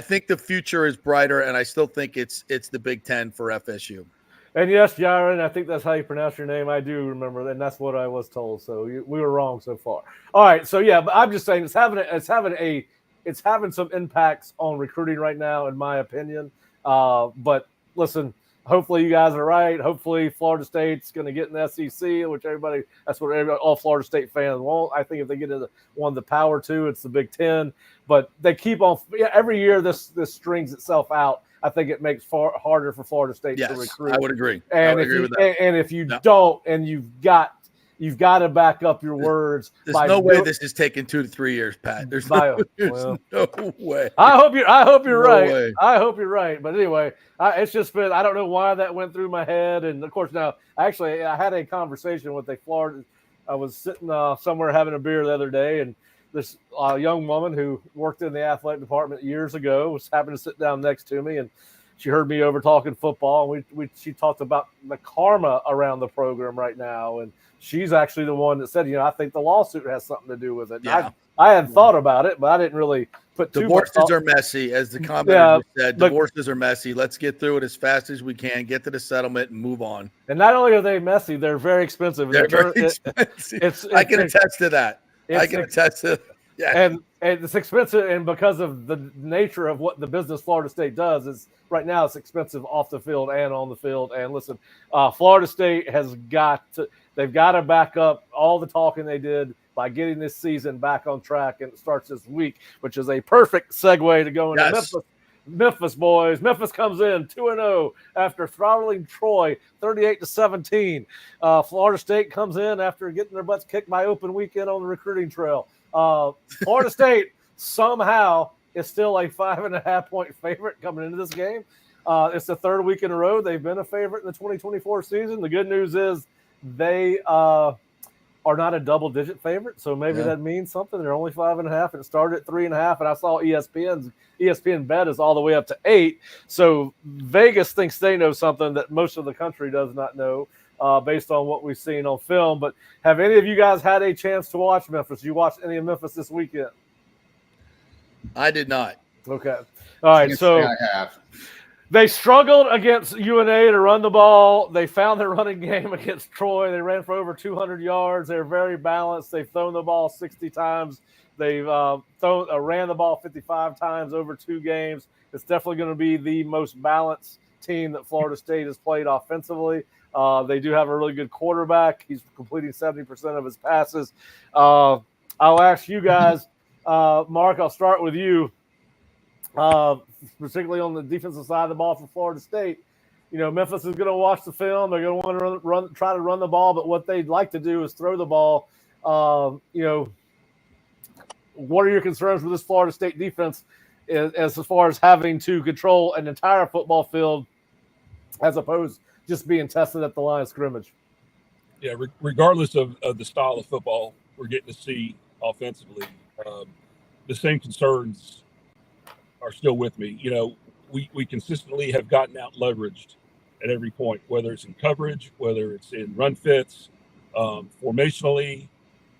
think the future is brighter, and I still think it's the Big 10 for FSU. And yes, Javion, I think that's how you pronounce your name. I do remember that, and that's what I was told. So we were wrong so far. All right, so yeah, but I'm just saying it's having some impacts on recruiting right now, in my opinion. But listen, hopefully you guys are right. Hopefully Florida State's going to get in the SEC, which that's what all Florida State fans want. I think if they get into one of the Power 2, it's the Big 10. But they keep on every year. This strings itself out. I think it makes harder for Florida State to recruit. I would agree. And if you don't, and you've got to back up your words. There's no way this is taking 2 to 3 years, Pat. There's no way. I hope you're right. Way. I hope you're right. But anyway, it's just been. I don't know why that went through my head. And of course, now I had a conversation with Florida. I was sitting somewhere having a beer the other day, and this young woman who worked in the athletic department years ago was happened to sit down next to me, and she heard me over talking football. And she talked about the karma around the program right now, and she's actually the one that said, I think the lawsuit has something to do with it. Yeah. I hadn't thought about it, but I didn't really put too much thought. Divorces are messy, as the commenter said. Divorces are messy. Let's get through it as fast as we can, get to the settlement, and move on. And not only are they messy, they're very expensive. They're very expensive. I can attest to that. I can attest to that. Yeah. And it's expensive, and because of the nature of what the business Florida State does, is right now it's expensive off the field and on the field. And listen, Florida State they've got to back up all the talking they did by getting this season back on track, and it starts this week, which is a perfect segue to go into Memphis. Memphis, boys. Memphis comes in 2-0 after throttling Troy 38-17. Florida State comes in after getting their butts kicked by open weekend on the recruiting trail. Florida State somehow is still a 5.5-point favorite coming into this game. It's the 3rd week in a row they've been a favorite in the 2024 season. The good news is they are not a double-digit favorite, so maybe that means something. They're only 5.5, and it started at 3.5. And I saw ESPN bet is all the way up to 8. So Vegas thinks they know something that most of the country does not know. Based on what we've seen on film. But have any of you guys had a chance to watch Memphis? You watched any of Memphis this weekend? I did not. Okay. All right. So I have. They struggled against UNA to run the ball. They found their running game against Troy. They ran for over 200 yards. They're very balanced. They've thrown the ball 60 times. They've ran the ball 55 times over 2 games. It's definitely going to be the most balanced team that Florida State has played offensively. They do have a really good quarterback. He's completing 70% of his passes. I'll ask you guys, Mark, I'll start with you, particularly on the defensive side of the ball for Florida State. Memphis is going to watch the film. They're going to want to try to run the ball, but what they'd like to do is throw the ball. What are your concerns with this Florida State defense as far as having to control an entire football field as opposed to just being tested at the line of scrimmage? Yeah, regardless of the style of football we're getting to see offensively, the same concerns are still with me. we consistently have gotten out leveraged at every point, whether it's in coverage, whether it's in run fits, formationally,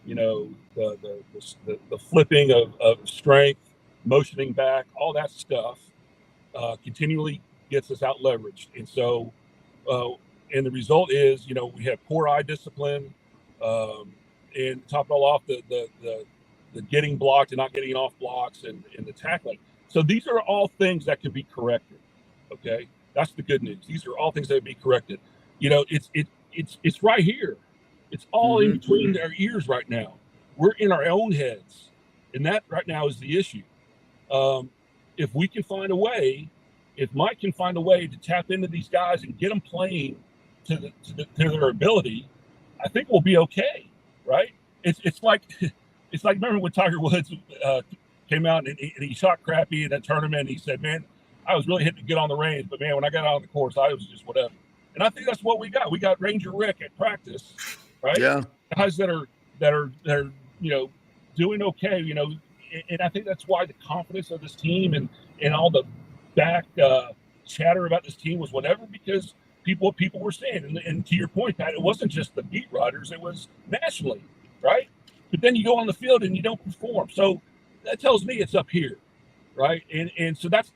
the flipping of strength, motioning back, all that stuff continually gets us out leveraged. And so, and the result is, we have poor eye discipline, and top it all off, the getting blocked and not getting off blocks and the tackling. So these are all things that can be corrected. Okay, that's the good news. These are all things that can be corrected. It's right here. It's all in between our ears right now. We're in our own heads, and that right now is the issue. If we can find a way, if Mike can find a way to tap into these guys and get them playing to their ability, I think we'll be okay, right? It's like remember when Tiger Woods came out and he shot crappy in that tournament. And he said, "Man, I was really hitting to get on the range, but man, when I got out on the course, I was just whatever." And I think that's what we got. We got Ranger Rick at practice, right? Yeah, guys that are doing okay, and I think that's why the confidence of this team and all the back chatter about this team was whatever, because people were saying, and to your point, Pat, it wasn't just the beat writers, it was nationally, right? But then you go on the field and you don't perform. So that tells me it's up here, right? And so that's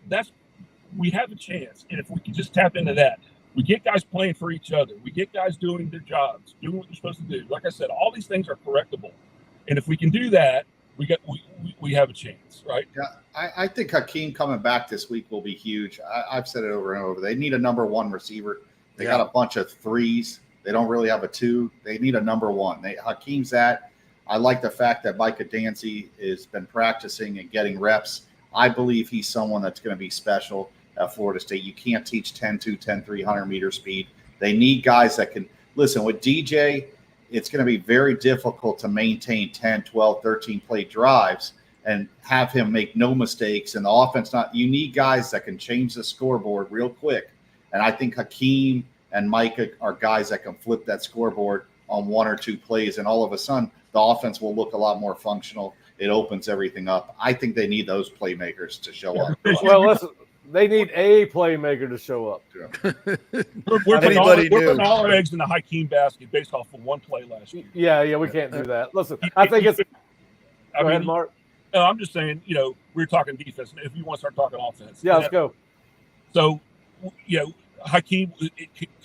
we have a chance. And if we can just tap into that, we get guys playing for each other. We get guys doing their jobs, doing what they're supposed to do. Like I said, all these things are correctable. And if we can do that, we have a chance, right? Yeah, I think Hakeem coming back this week will be huge. I've said it over and over. They need a number one receiver. They got a bunch of threes. They don't really have a two. They need a number one. Hakeem's that. I like the fact that Micah Dancy has been practicing and getting reps. I believe he's someone that's going to be special at Florida State. You can't teach 10-2, 10-3, 100-meter speed. They need guys that can – listen, with DJ, it's going to be very difficult to maintain 10, 12, 13-play drives and have him make no mistakes. And the offense you need guys that can change the scoreboard real quick. And I think Hakeem and Micah are guys that can flip that scoreboard on one or two plays, and all of a sudden the offense will look a lot more functional. It opens everything up. I think they need those playmakers to show up. Well, listen, they need a playmaker to show up. We're putting all our eggs in the Hakeem basket based off of one play last year. Yeah, we can't do that. Listen, I think it's – go ahead, Mark. No, I'm just saying, we're talking defense. If you want to start talking offense. Yeah, let's go. So, Hakeem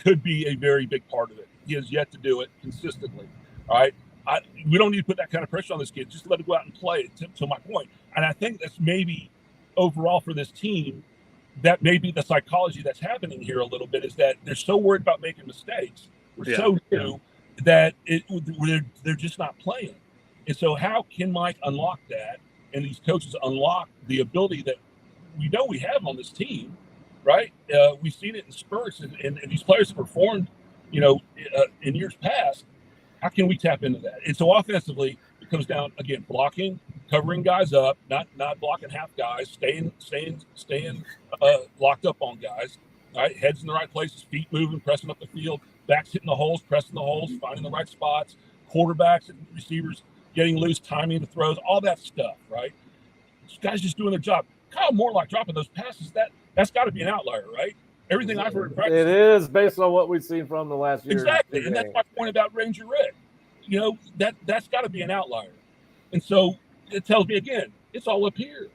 could be a very big part of it. He has yet to do it consistently. All right. We don't need to put that kind of pressure on this kid. Just let him go out and play, to my point. And I think that's maybe overall for this team, that may be the psychology that's happening here a little bit, is that they're so worried about making mistakes. We're so new that they're just not playing. And so how can Mike unlock that, and these coaches unlock the ability that we know we have on this team, right? We've seen it in spurts, and these players have performed, in years past. How can we tap into that? And so offensively, it comes down, again, blocking, covering guys up, not blocking half guys, staying locked up on guys, all right? Heads in the right places, feet moving, pressing up the field, backs hitting the holes, pressing the holes, finding the right spots, quarterbacks and receivers getting loose, timing the throws, all that stuff, right? These guys just doing their job. Kyle Morlock dropping those passes, that's got to be an outlier, right? Everything I've heard in practice. It is based on what we've seen from the last year. Exactly. And that's my point about Ranger Rick. That's got to be an outlier. And so it tells me, again, it's all up here.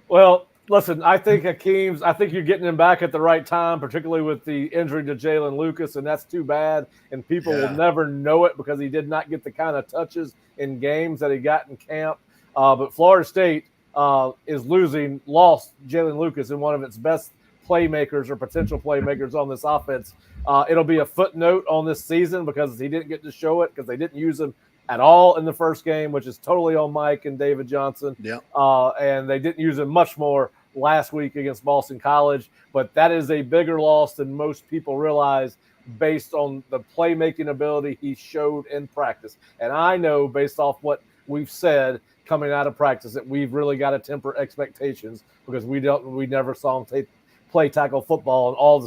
Well, listen, I think you're getting him back at the right time, particularly with the injury to Jalen Lucas, and that's too bad. And people will never know it because he did not get the kind of touches in games that he got in camp. But Florida State lost Jalen Lucas in one of its best playmakers or potential playmakers on this offense. It'll be a footnote on this season because he didn't get to show it because they didn't use him at all in the first game, which is totally on Mike and David Johnson. Yeah. And they didn't use him much more last week against Boston College. But that is a bigger loss than most people realize based on the playmaking ability he showed in practice. And I know based off what we've said coming out of practice that we've really got to temper expectations because we never saw him play tackle football, and all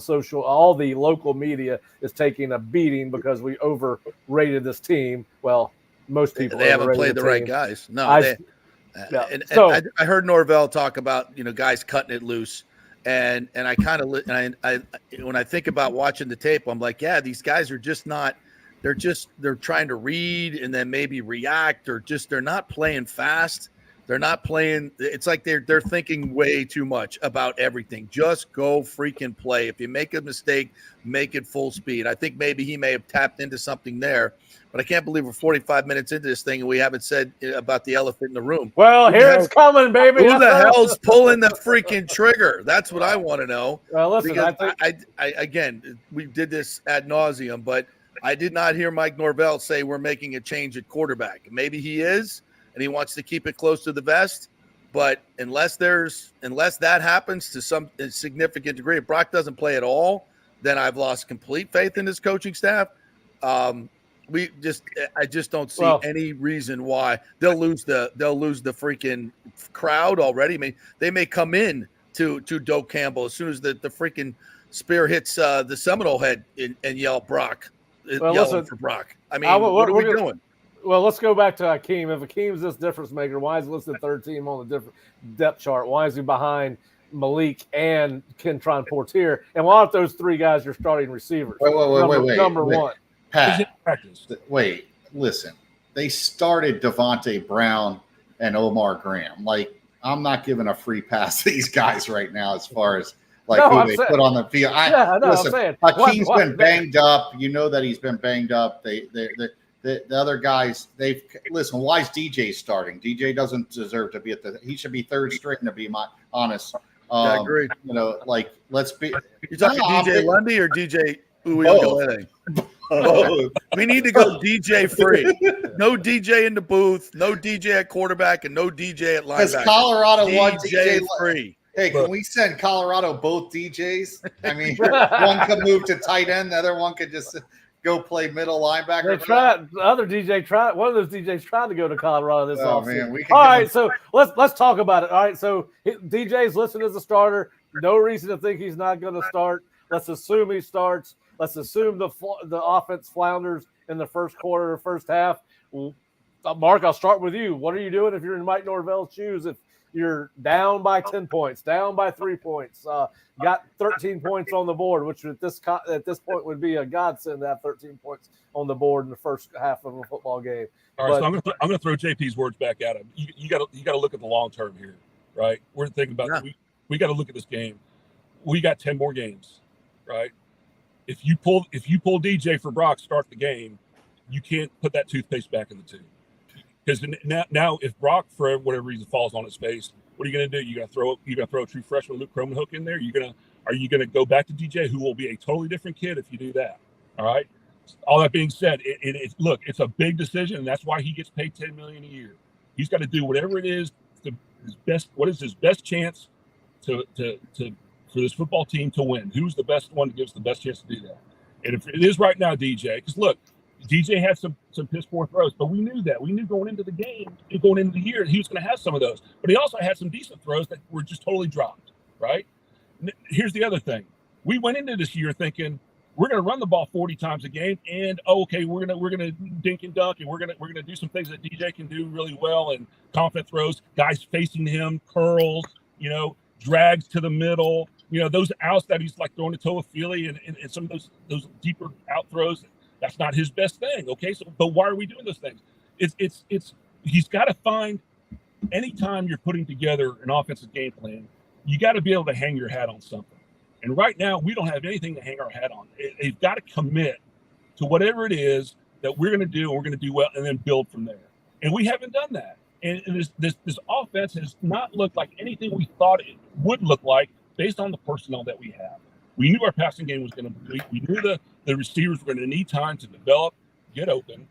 the local media is taking a beating because we overrated this team. Well, most people they haven't played the right guys. No, I heard Norvell talk about guys cutting it loose, And I kind of I when I think about watching the tape, I'm like, yeah, these guys are just not. They're trying to read and then maybe react, or just they're not playing fast. They're not playing. It's like they're thinking way too much about everything. Just go freaking play. If you make a mistake, make it full speed. I think maybe he may have tapped into something there, but I can't believe we're 45 minutes into this thing and we haven't said about the elephant in the room. Well, here it's coming, baby. Who the hell's pulling the freaking trigger? That's what I want to know. Well, listen, because I again, we did this ad nauseum, but I did not hear Mike Norvell say we're making a change at quarterback. Maybe he is, and he wants to keep it close to the vest. But unless that happens to some significant degree, if Brock doesn't play at all, then I've lost complete faith in his coaching staff. I just don't see any reason why they'll lose the freaking crowd already. I mean, they may come in to Doak Campbell as soon as the freaking spear hits the Seminole head and yell Brock. Yelling for Brock. I mean, what are we doing? Well, let's go back to Hakeem. If Hakeem's this difference maker, why is he listed third team on the different depth chart? Why is he behind Malik and Kentron Portier? And why aren't those three guys your starting receivers? Wait. Number one. Pat, wait, listen. They started Devontae Brown and Omar Graham. Like, I'm not giving a free pass to these guys right now as far as who they put on the field. Listen, Hakeem's been banged up. You know that he's been banged up. The other guys, listen. Why is DJ starting? DJ doesn't deserve to be he should be third string, to be honest. I agree. Let's be. You talking DJ Lundy or DJ Uiagalelei? We need to go DJ free. No DJ in the booth. No DJ at quarterback, and no DJ at linebacker. Because Colorado won DJ free. Hey, can we send Colorado both DJs? I mean, one could move to tight end, the other one could just go play middle linebacker. One of those DJs tried to go to Colorado this offseason. All right, so let's talk about it. All right, so DJ's listed as a starter. No reason to think he's not going to start. Let's assume he starts. Let's assume the offense flounders in the first quarter or first half. Mark, I'll start with you. What are you doing if you're in Mike Norvell's shoes? If you're down by 10 points, down by 3 points, got 13 points on the board, which at this point would be a godsend to have 13 points on the board in the first half of a football game. All right, so I'm going to throw JP's words back at him. You got to look at the long term here, right? We're thinking about we got to look at this game. We got 10 more games, right? If you pull DJ for Brock, start the game, you can't put that toothpaste back in the tube. Because now, if Brock, for whatever reason, falls on its face, what are you going to do? You got to throw a true freshman Luke Cromanhook in there. Are you gonna go back to DJ, who will be a totally different kid if you do that? All right. All that being said, it's a big decision, and that's why he gets paid $10 million a year. He's got to do whatever it is what is his best chance to for this football team to win. Who's the best one that gives the best chance to do that? And if it is right now, DJ, because look, DJ had some piss poor throws, but we knew that. We knew going into the game, going into the year, he was going to have some of those. But he also had some decent throws that were just totally dropped, right? Here's the other thing. We went into this year thinking we're going to run the ball 40 times a game, and we're going to dink and dunk, and we're going to do some things that DJ can do really well, and confident throws, guys facing him, curls, drags to the middle, those outs that he's like throwing to Toafili and some of those deeper out throws. That's not his best thing. Okay. So, but why are we doing those things? He's got to find, anytime you're putting together an offensive game plan, you got to be able to hang your hat on something. And right now we don't have anything to hang our hat on. They've got to commit to whatever it is that we're going to do, and we're going to do well, and then build from there. And we haven't done that. And this offense has not looked like anything we thought it would look like based on the personnel that we have. We knew our passing game was going to. We knew the receivers were going to need time to develop, get open,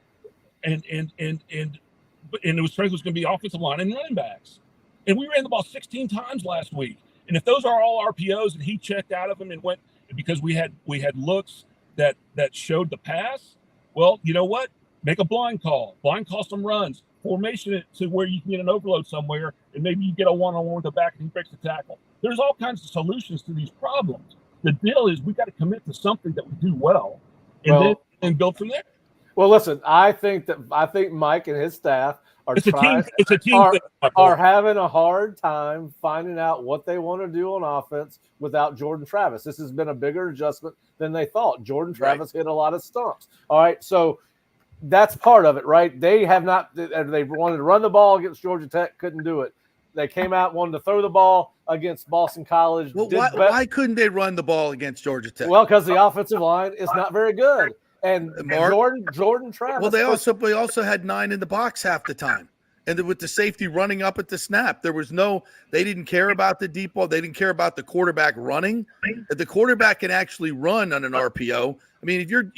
and the strength was going to be offensive line and running backs. And we ran the ball 16 times last week. And if those are all RPOs and he checked out of them and went because we had looks that showed the pass, well, you know what? Make a blind call some runs, formation it to where you can get an overload somewhere, and maybe you get a one-on-one with the back and he breaks the tackle. There's all kinds of solutions to these problems. The deal is we got to commit to something that we do well, and then build from there. Well, listen, I think Mike and his staff It's a team thing. Are having a hard time finding out what they want to do on offense without Jordan Travis. This has been a bigger adjustment than they thought. Jordan Travis hit a lot of stumps. All right, so that's part of it, right? They wanted to run the ball against Georgia Tech, couldn't do it. They came out, wanted to throw the ball against Boston College. Well, why couldn't they run the ball against Georgia Tech? Well, because the offensive line is not very good. And Jordan Travis. Well, they also had 9 in the box half the time. And with the safety running up at the snap, they didn't care about the deep ball. They didn't care about the quarterback running. If the quarterback can actually run on an RPO, I mean, did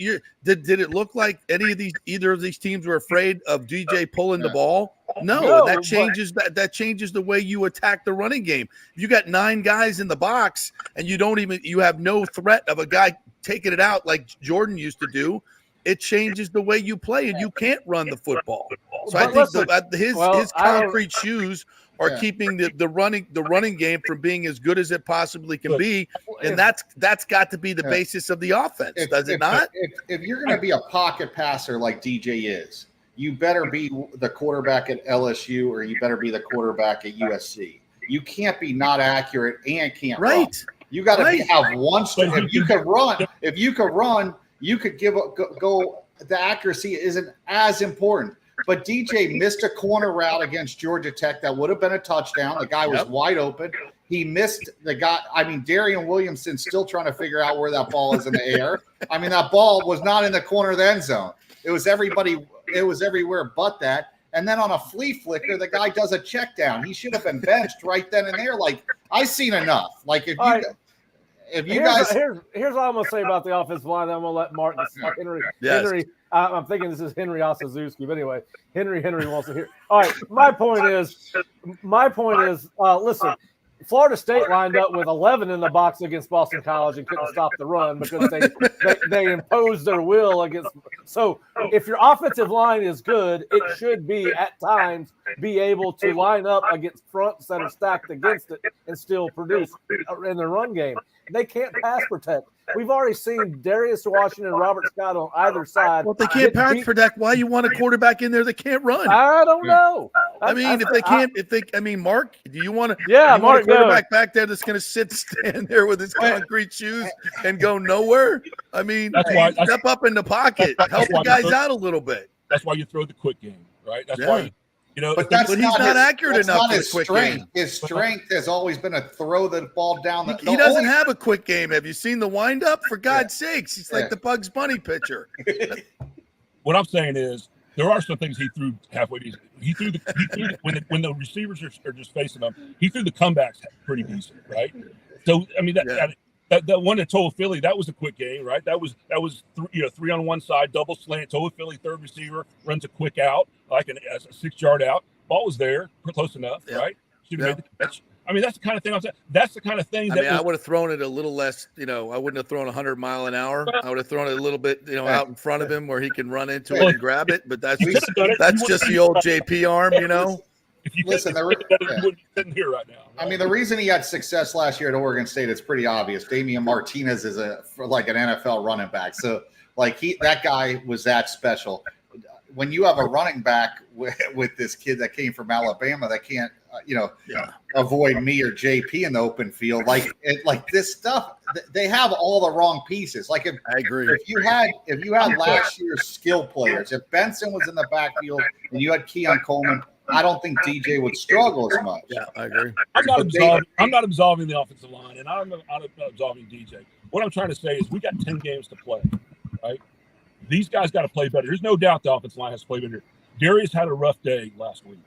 it look like either of these teams were afraid of DJ pulling the ball? No, and that changes the way you attack the running game. If you got 9 guys in the box and you have no threat of a guy taking it out like Jordan used to do, it changes the way you play, and you can't run the football. So I think his concrete shoes are keeping the running game from being as good as it possibly can be, and that's got to be the basis of the offense, does it not? If you're going to be a pocket passer like DJ is, you better be the quarterback at LSU or you better be the quarterback at USC. You can't be not accurate and can't run. You got to have one. If you could run, you could go. The accuracy isn't as important. But DJ missed a corner route against Georgia Tech that would have been a touchdown. The guy was wide open. He missed the guy. I mean, Darian Williamson still trying to figure out where that ball is in the air. I mean, that ball was not in the corner of the end zone. It was everywhere but that. And then on a flea flicker, the guy does a check down. He should have been benched right then and there. Like, I've seen enough. Like, if you guys. Here's what I'm going to say about the offensive line. I'm going to let Mark Henry. I'm thinking this is Henry Osaszewski, but anyway, Henry wants to hear. All right, my point is, listen, Florida State lined up with 11 in the box against Boston College and couldn't stop the run because they imposed their will against. So if your offensive line is good, it should at times be able to line up against fronts that are stacked against it and still produce in the run game. They can't pass protect. We've already seen Darius Washington and Robert Scott on either side. Well, if they can't pass protect, why you want a quarterback in there that can't run? I don't know. Mark, do you want to? Yeah, Mark, a quarterback back there that's going to stand there with his concrete shoes and go nowhere. I mean, step up in the pocket, help the guys out a little bit. That's why you throw the quick game, right? That's why. But he's not accurate enough for the quick game. His strength has always been to throw the ball down. He doesn't have a quick game. Have you seen the windup? For God's sakes, he's like the Bugs Bunny pitcher. What I'm saying is there are some things he threw halfway decent. He threw when the receivers are just facing him. He threw the comebacks pretty decent, right? So I mean that one at Toa Philly, that was a quick game, right? That was 3 on one side, double slant. Toa Philly, third receiver, runs a quick out, like a 6-yard out. Ball was there, close enough, right? That's the kind of thing I'm saying. That's the kind of thing I would have thrown it a little less, I wouldn't have thrown 100 mile an hour. I would have thrown it a little bit, out in front of him where he can run into it and grab it. But that's just the old JP arm, If you wouldn't be sitting here right now. I mean, the reason he had success last year at Oregon State, it's pretty obvious. Damian Martinez is like an NFL running back. So, that guy was that special. When you have a running back with this kid that came from Alabama that can't, avoid me or JP in the open field, like this stuff, they have all the wrong pieces. I agree. If you had last year's skill players, if Benson was in the backfield and you had Keon Coleman, I don't think DJ would struggle as much. Yeah, I agree. I'm not absolving the offensive line, and I'm not absolving DJ. What I'm trying to say is we got 10 games to play, right? These guys got to play better. There's no doubt the offensive line has to play better. Darius had a rough day last week.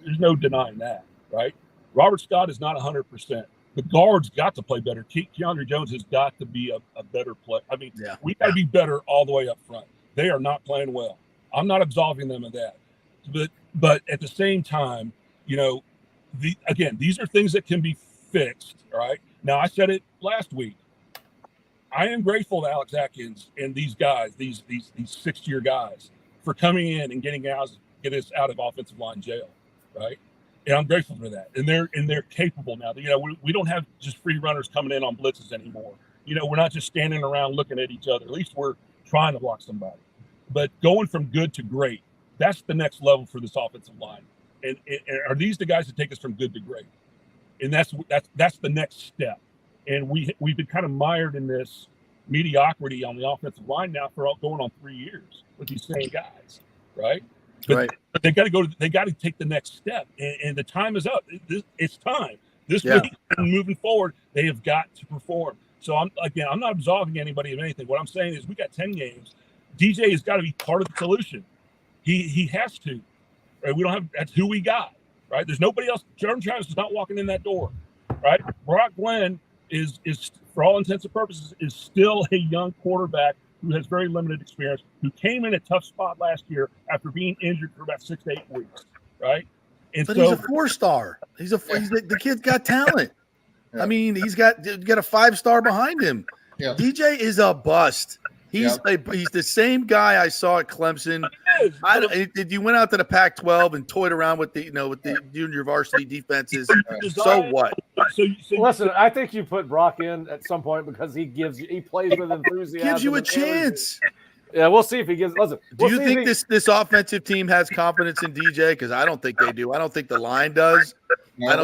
There's no denying that, right? Robert Scott is not 100%. The guards got to play better. Keandre Jones has got to be a better player. I mean, we got to be better all the way up front. They are not playing well. I'm not absolving them of that. But at the same time, these are things that can be fixed, right? Now, I said it last week. I am grateful to Alex Atkins and these guys, these 6-year guys, for coming in and get us out of offensive line jail, right? And I'm grateful for that. And they're capable now. We don't have just free runners coming in on blitzes anymore. We're not just standing around looking at each other. At least we're trying to block somebody. But going from good to great That's the next level for this offensive line. And are these the guys that take us from good to great? And that's the next step. And we've been kind of mired in this mediocrity on the offensive line now for going on 3 years with these same guys, right? But they got to take the next step, and the time is up. It's time. This week and moving forward, they have got to perform. So I'm not absolving anybody of anything. What I'm saying is we got 10 games. DJ has got to be part of the solution. He has to. Right? We don't have. That's who we got. Right? There's nobody else. Jordan Travis is not walking in that door. Right? Brock Glenn is for all intents and purposes is still a young quarterback who has very limited experience, who came in a tough spot last year after being injured for about 6 to 8 weeks. Right? And but he's a 4-star. The kid's got talent. Yeah. I mean, he's got a 5-star behind him. Yeah. DJ is a bust. He's the same guy I saw at Clemson. You went out to the Pac-12 and toyed around with the junior varsity defenses. So what? So listen, I think you put Brock in at some point because he plays with enthusiasm. Gives you a chance. Yeah, we'll see if he gives. Listen, do you think this offensive team has confidence in DJ? Because I don't think they do. I don't think the line does. Let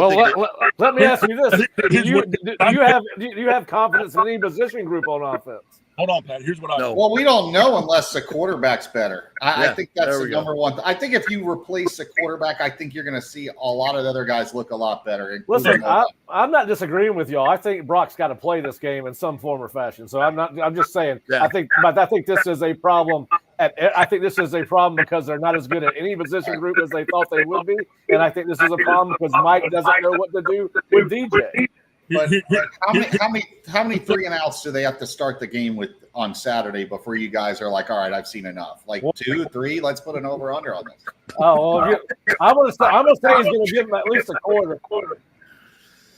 me ask you this: do you have confidence in any position group on offense? Hold on, Pat. Here's what I know. Well, we don't know unless the quarterback's better. I think that's the number one. I think if you replace the quarterback, I think you're going to see a lot of the other guys look a lot better. Listen, I'm not disagreeing with y'all. I think Brock's got to play this game in some form or fashion. So I'm just saying. Yeah. I think this is a problem. I think this is a problem because they're not as good at any position group as they thought they would be, and I think this is a problem because Mike doesn't know what to do with DJ. But how many 3-and-outs do they have to start the game with on Saturday before you guys are like, all right, I've seen enough? Like 2, 3. Let's put an over/under on this. Oh, well, I'm gonna say he's gonna give him at least a quarter.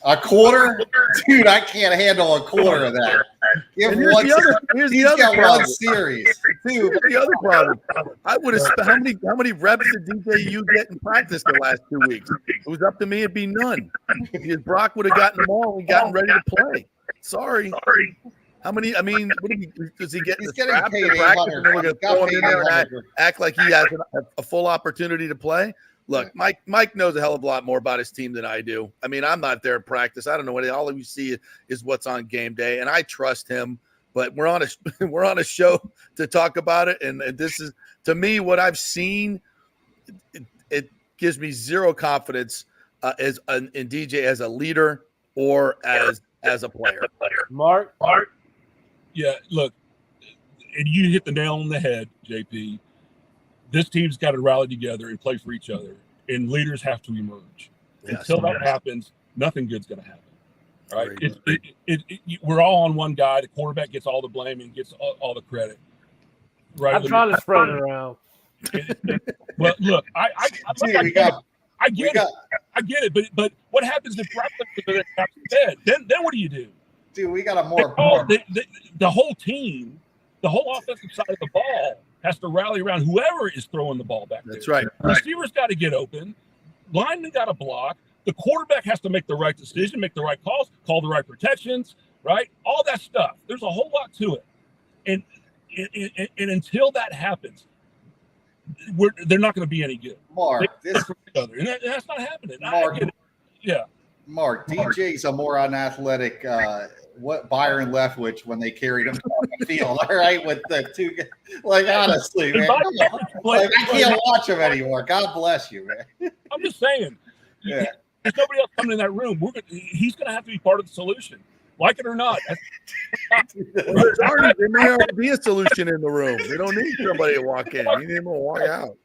A quarter, dude! I can't handle a quarter of that. Here's the other problem. One series. Dude, the other problem. I would have. How many reps did DJ get in practice the last 2 weeks? It was up to me. It'd be none. Because Brock would have gotten them all and gotten ready to play. Sorry. How many? I mean, does he get? He's getting paid practice, and then we're going to throw him in there and act like he has a full opportunity to play. Look, Mike knows a hell of a lot more about his team than I do. I mean, I'm not there in practice. I don't know what all we see is what's on game day, and I trust him. But we're on a show to talk about it, and this is, to me, what I've seen. It gives me zero confidence in DJ as a leader or as a player. Mark. Yeah, look, and you hit the nail on the head, JP. This team's got to rally together and play for each other, and leaders have to emerge. Until that happens, nothing good's going to happen. Right? We're all on one guy. The quarterback gets all the blame and gets all the credit. Right? I'm trying to spread it around. Well, look, I get it, but what happens if Brock is dead? Then what do you do? Dude, we got more. The whole team, the whole offensive side of the ball has to rally around whoever is throwing the ball back there. That's right. Receivers got to get open. Linemen got to block. The quarterback has to make the right decision, make the right calls, call the right protections, right? All that stuff. There's a whole lot to it. And until that happens, they're not going to be any good. Mark, that's not happening. Mark, yeah. Mark, DJ's a more unathletic what Byron Leftwich when they carried him on the field, all right, with the two guys. Like, honestly, man, like, I can't watch him anymore. God bless you, man. I'm just saying, there's nobody else coming in that room. He's going to have to be part of the solution, like it or not. There may already be a solution in the room. They don't need somebody to walk in. You need them to walk out.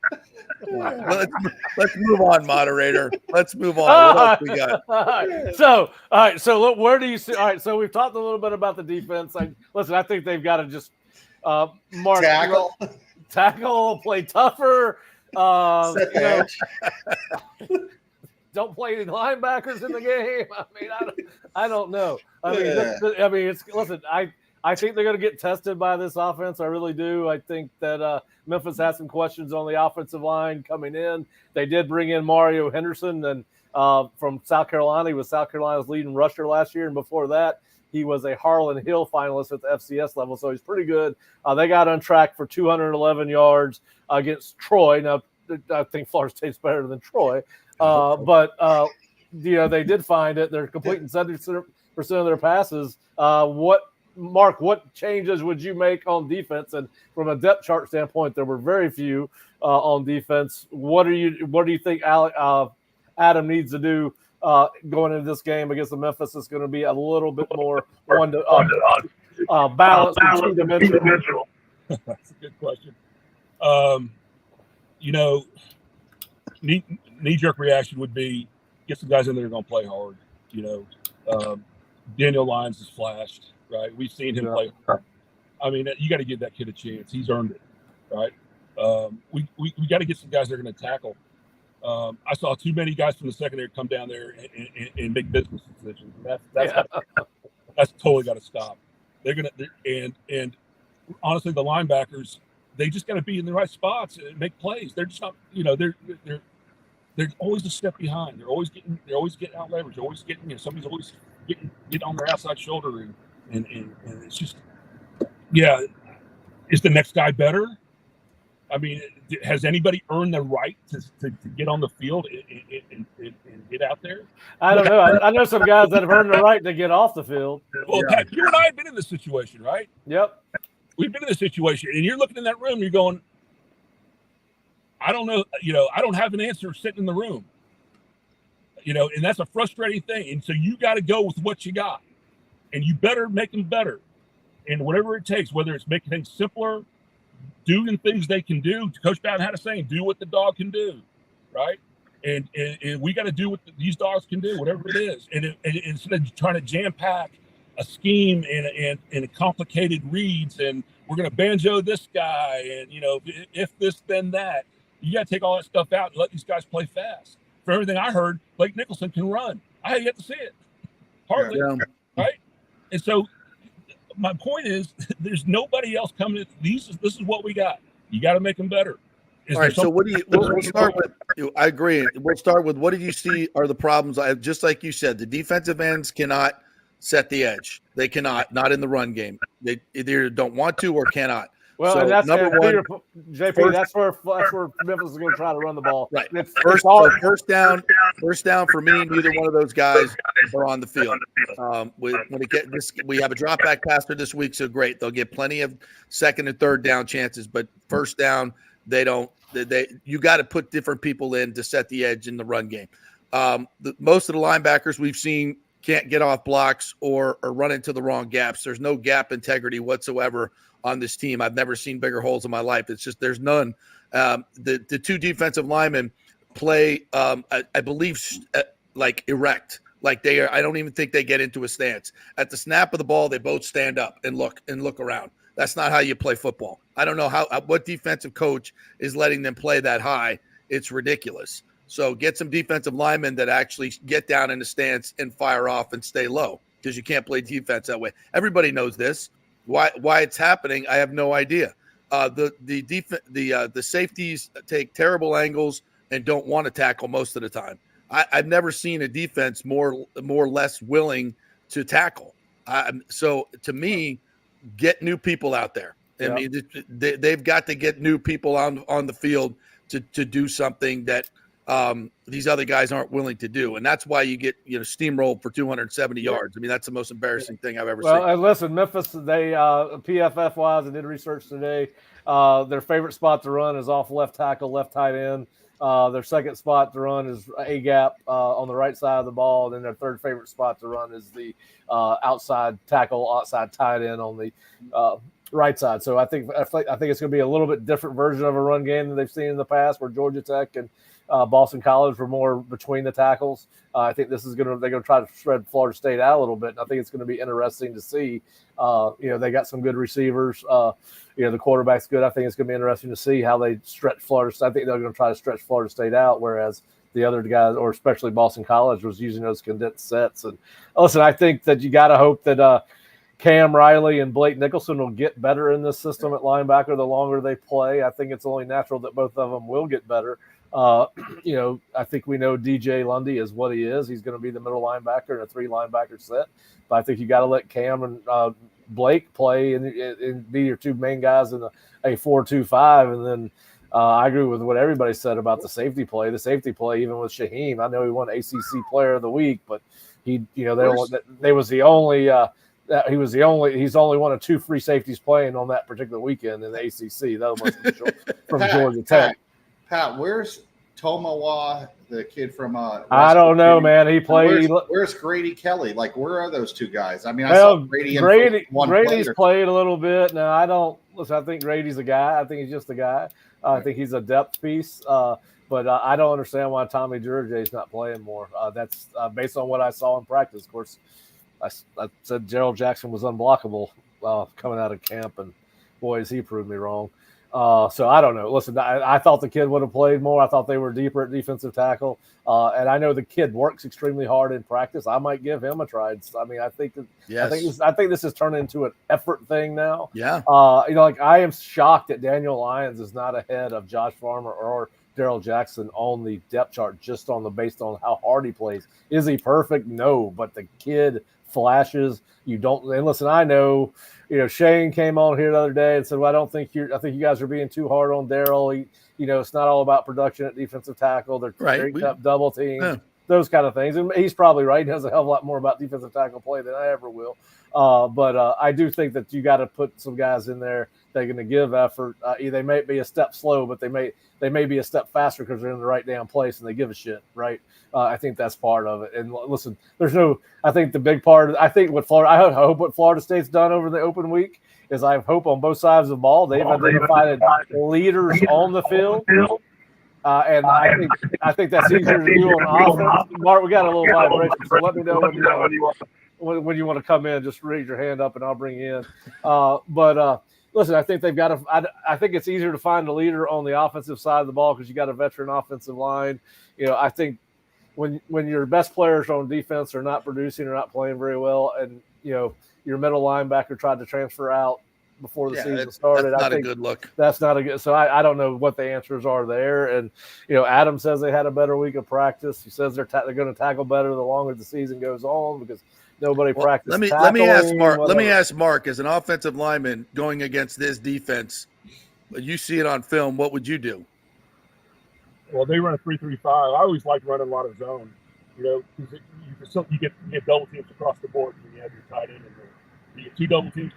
Let's move on, moderator. Let's move on. What else we got? All right. So look, where do you see? All right. So we've talked a little bit about the defense. I think they've got to just tackle, play tougher. Set the edge. Don't play any linebackers in the game. I mean, I don't know. I think they're going to get tested by this offense. I really do. I think that Memphis has some questions on the offensive line coming in. They did bring in Mario Henderson and from South Carolina. He was South Carolina's leading rusher last year, and before that, he was a Harlan Hill finalist at the FCS level, so he's pretty good. They got on track for 211 yards against Troy. Now, I think Florida State's better than Troy. But they did find it. They're completing 70% of their passes. Mark, what changes would you make on defense? And from a depth chart standpoint, there were very few on defense. What do you think Adam needs to do going into this game against the Memphis? Is going to be a little bit more balanced and two-dimensional. That's a good question. Knee-jerk reaction would be get some guys in there who are going to play hard. Daniel Lyons has flashed, right? We've seen him play hard. I mean, you got to give that kid a chance. He's earned it, right? We got to get some guys that are going to tackle. I saw too many guys from the secondary come down there and make business decisions. That's totally got to stop. They're gonna and honestly, the linebackers, they just got to be in the right spots and make plays. They're just not, they're always a step behind. They're always getting out leverage. They're always getting, somebody's always getting on their outside shoulder, and it's just, is the next guy better? I mean, has anybody earned the right to get on the field and get out there? I don't know. I know some guys that have earned the right to get off the fild. Well, Pat, you and I have been in this situation, right? Yep. We've been in this situation, and you're looking in that room, you're going, I don't know, I don't have an answer sitting in the room. And that's a frustrating thing. And so you got to go with what you got, and you better make them better. And whatever it takes, whether it's making things simpler, doing things they can do. Coach Bowden had a saying, do what the dog can do, right? And we got to do what these dogs can do, whatever it is. And instead of trying to jam-pack a scheme and complicated reads, and we're going to banjo this guy, and, if this, then that, you got to take all that stuff out and let these guys play fast. For everything I heard, Blake Nicholson can run. I have yet to see it. Hardly, right? And so my point is, there's nobody else coming. This is what we got. You got to make them better. All right. So we'll start with. I agree. We'll start with what did you see are the problems? Just like you said, the defensive ends cannot set the edge. They cannot. Not in the run game. They either don't want to or cannot. Well, so and that's number one, JP. That's where Memphis is going to try to run the ball. Right. First down for me. Neither one of those guys are on the field. We have a drop back passer this week, so great. They'll get plenty of second and third down chances, but first down they don't. You got to put different people in to set the edge in the run game. Most of the linebackers we've seen can't get off blocks or run into the wrong gaps. There's no gap integrity whatsoever on this team. I've never seen bigger holes in my life. It's just there's none. The two defensive linemen play, I believe, like erect. Like they are. I don't even think they get into a stance. At the snap of the ball, they both stand up and look around. That's not how you play football. I don't know what defensive coach is letting them play that high. It's ridiculous. So get some defensive linemen that actually get down in the stance and fire off and stay low, because you can't play defense that way. Everybody knows this. Why it's happening, I have no idea. The safeties take terrible angles and don't want to tackle most of the time. I've never seen a defense more or less willing to tackle. So to me, get new people out there. I mean, they've got to get new people on the field to do something that these other guys aren't willing to do, and that's why you get steamrolled for 270 yards. I mean, that's the most embarrassing thing I've ever seen. Well, and listen, Memphis, they PFF wise, I did research today. Their favorite spot to run is off left tackle, left tight end. Their second spot to run is a gap on the right side of the ball, and then their third favorite spot to run is the outside tackle, outside tight end on the right side. So I think it's going to be a little bit different version of a run game than they've seen in the past, where Georgia Tech and Boston College were more between the tackles. I think they're going to try to spread Florida State out a little bit. And I think it's going to be interesting to see. They got some good receivers. The quarterback's good. I think it's going to be interesting to see how they stretch Florida State. I think they're going to try to stretch Florida State out, whereas the other guys, or especially Boston College, was using those condensed sets. And listen, I think that you got to hope that Cam Riley and Blake Nicholson will get better in this system at linebacker the longer they play. I think it's only natural that both of them will get better. I think we know DJ Lundy is what he is. He's going to be the middle linebacker in a 3-linebacker set. But I think you got to let Cam and Blake play and be your two main guys in a 4-2-5, and then I agree with what everybody said about the safety play. The safety play, even with Shaheem, I know he won ACC Player of the Week, but he's only one of 2 free safeties playing on that particular weekend in the ACC. That was from Georgia Tech. Pat, where's Tomawa, the kid from I don't know, man. He played. Where's Grady Kelly? Like, where are those 2 guys? I mean, I saw Grady's played a little bit. Now, I think Grady's a guy. I think he's just a guy. I think he's a depth piece. But I don't understand why Tommy Durjay's not playing more. That's based on what I saw in practice. Of course, I said Gerald Jackson was unblockable coming out of camp, and boy, has he proved me wrong. So I don't know. Listen, I thought the kid would have played more. I thought they were deeper at defensive tackle. And I know the kid works extremely hard in practice. I might give him a try. I mean, I think this has turned into an effort thing now. Yeah. I am shocked that Daniel Lyons is not ahead of Josh Farmer or Darrell Jackson on the depth chart, just based on how hard he plays. Is he perfect? No, but the kid flashes. And listen, I know, Shane came on here the other day and said, well, I think you guys are being too hard on Darrell. It's not all about production at defensive tackle. They're straight up double teams, those kind of things. And he's probably right. He knows a hell of a lot more about defensive tackle play than I ever will. But I do think that you got to put some guys in there that are going to give effort. They may be a step slow, but they may be a step faster because they're in the right damn place and they give a shit, right? I think that's part of it. And listen, I think the big part, I hope what Florida State's done over the open week is I hope on both sides of the ball, they've identified leaders on the field. And I think that's easier to do on offense. Mark, we got a little vibration, so let me know when you want to come in. Just raise your hand up and I'll bring you in. But listen, I think I think it's easier to find a leader on the offensive side of the ball because you got a veteran offensive line. I think when your best players on defense are not producing or not playing very well, and your middle linebacker tried to transfer out before the season started, that's not a good look. That's not a good. So I don't know what the answers are there. And Adam says they had a better week of practice. He says they're going to tackle better the longer the season goes on because nobody practiced. Let me ask Mark. Let me ask Mark, as an offensive lineman going against this defense, you see it on film. What would you do? Well, they run a 3-3-5. I always like running a lot of zone. Because you get double teams across the board when you have your tight end in there. You get 2 double teams,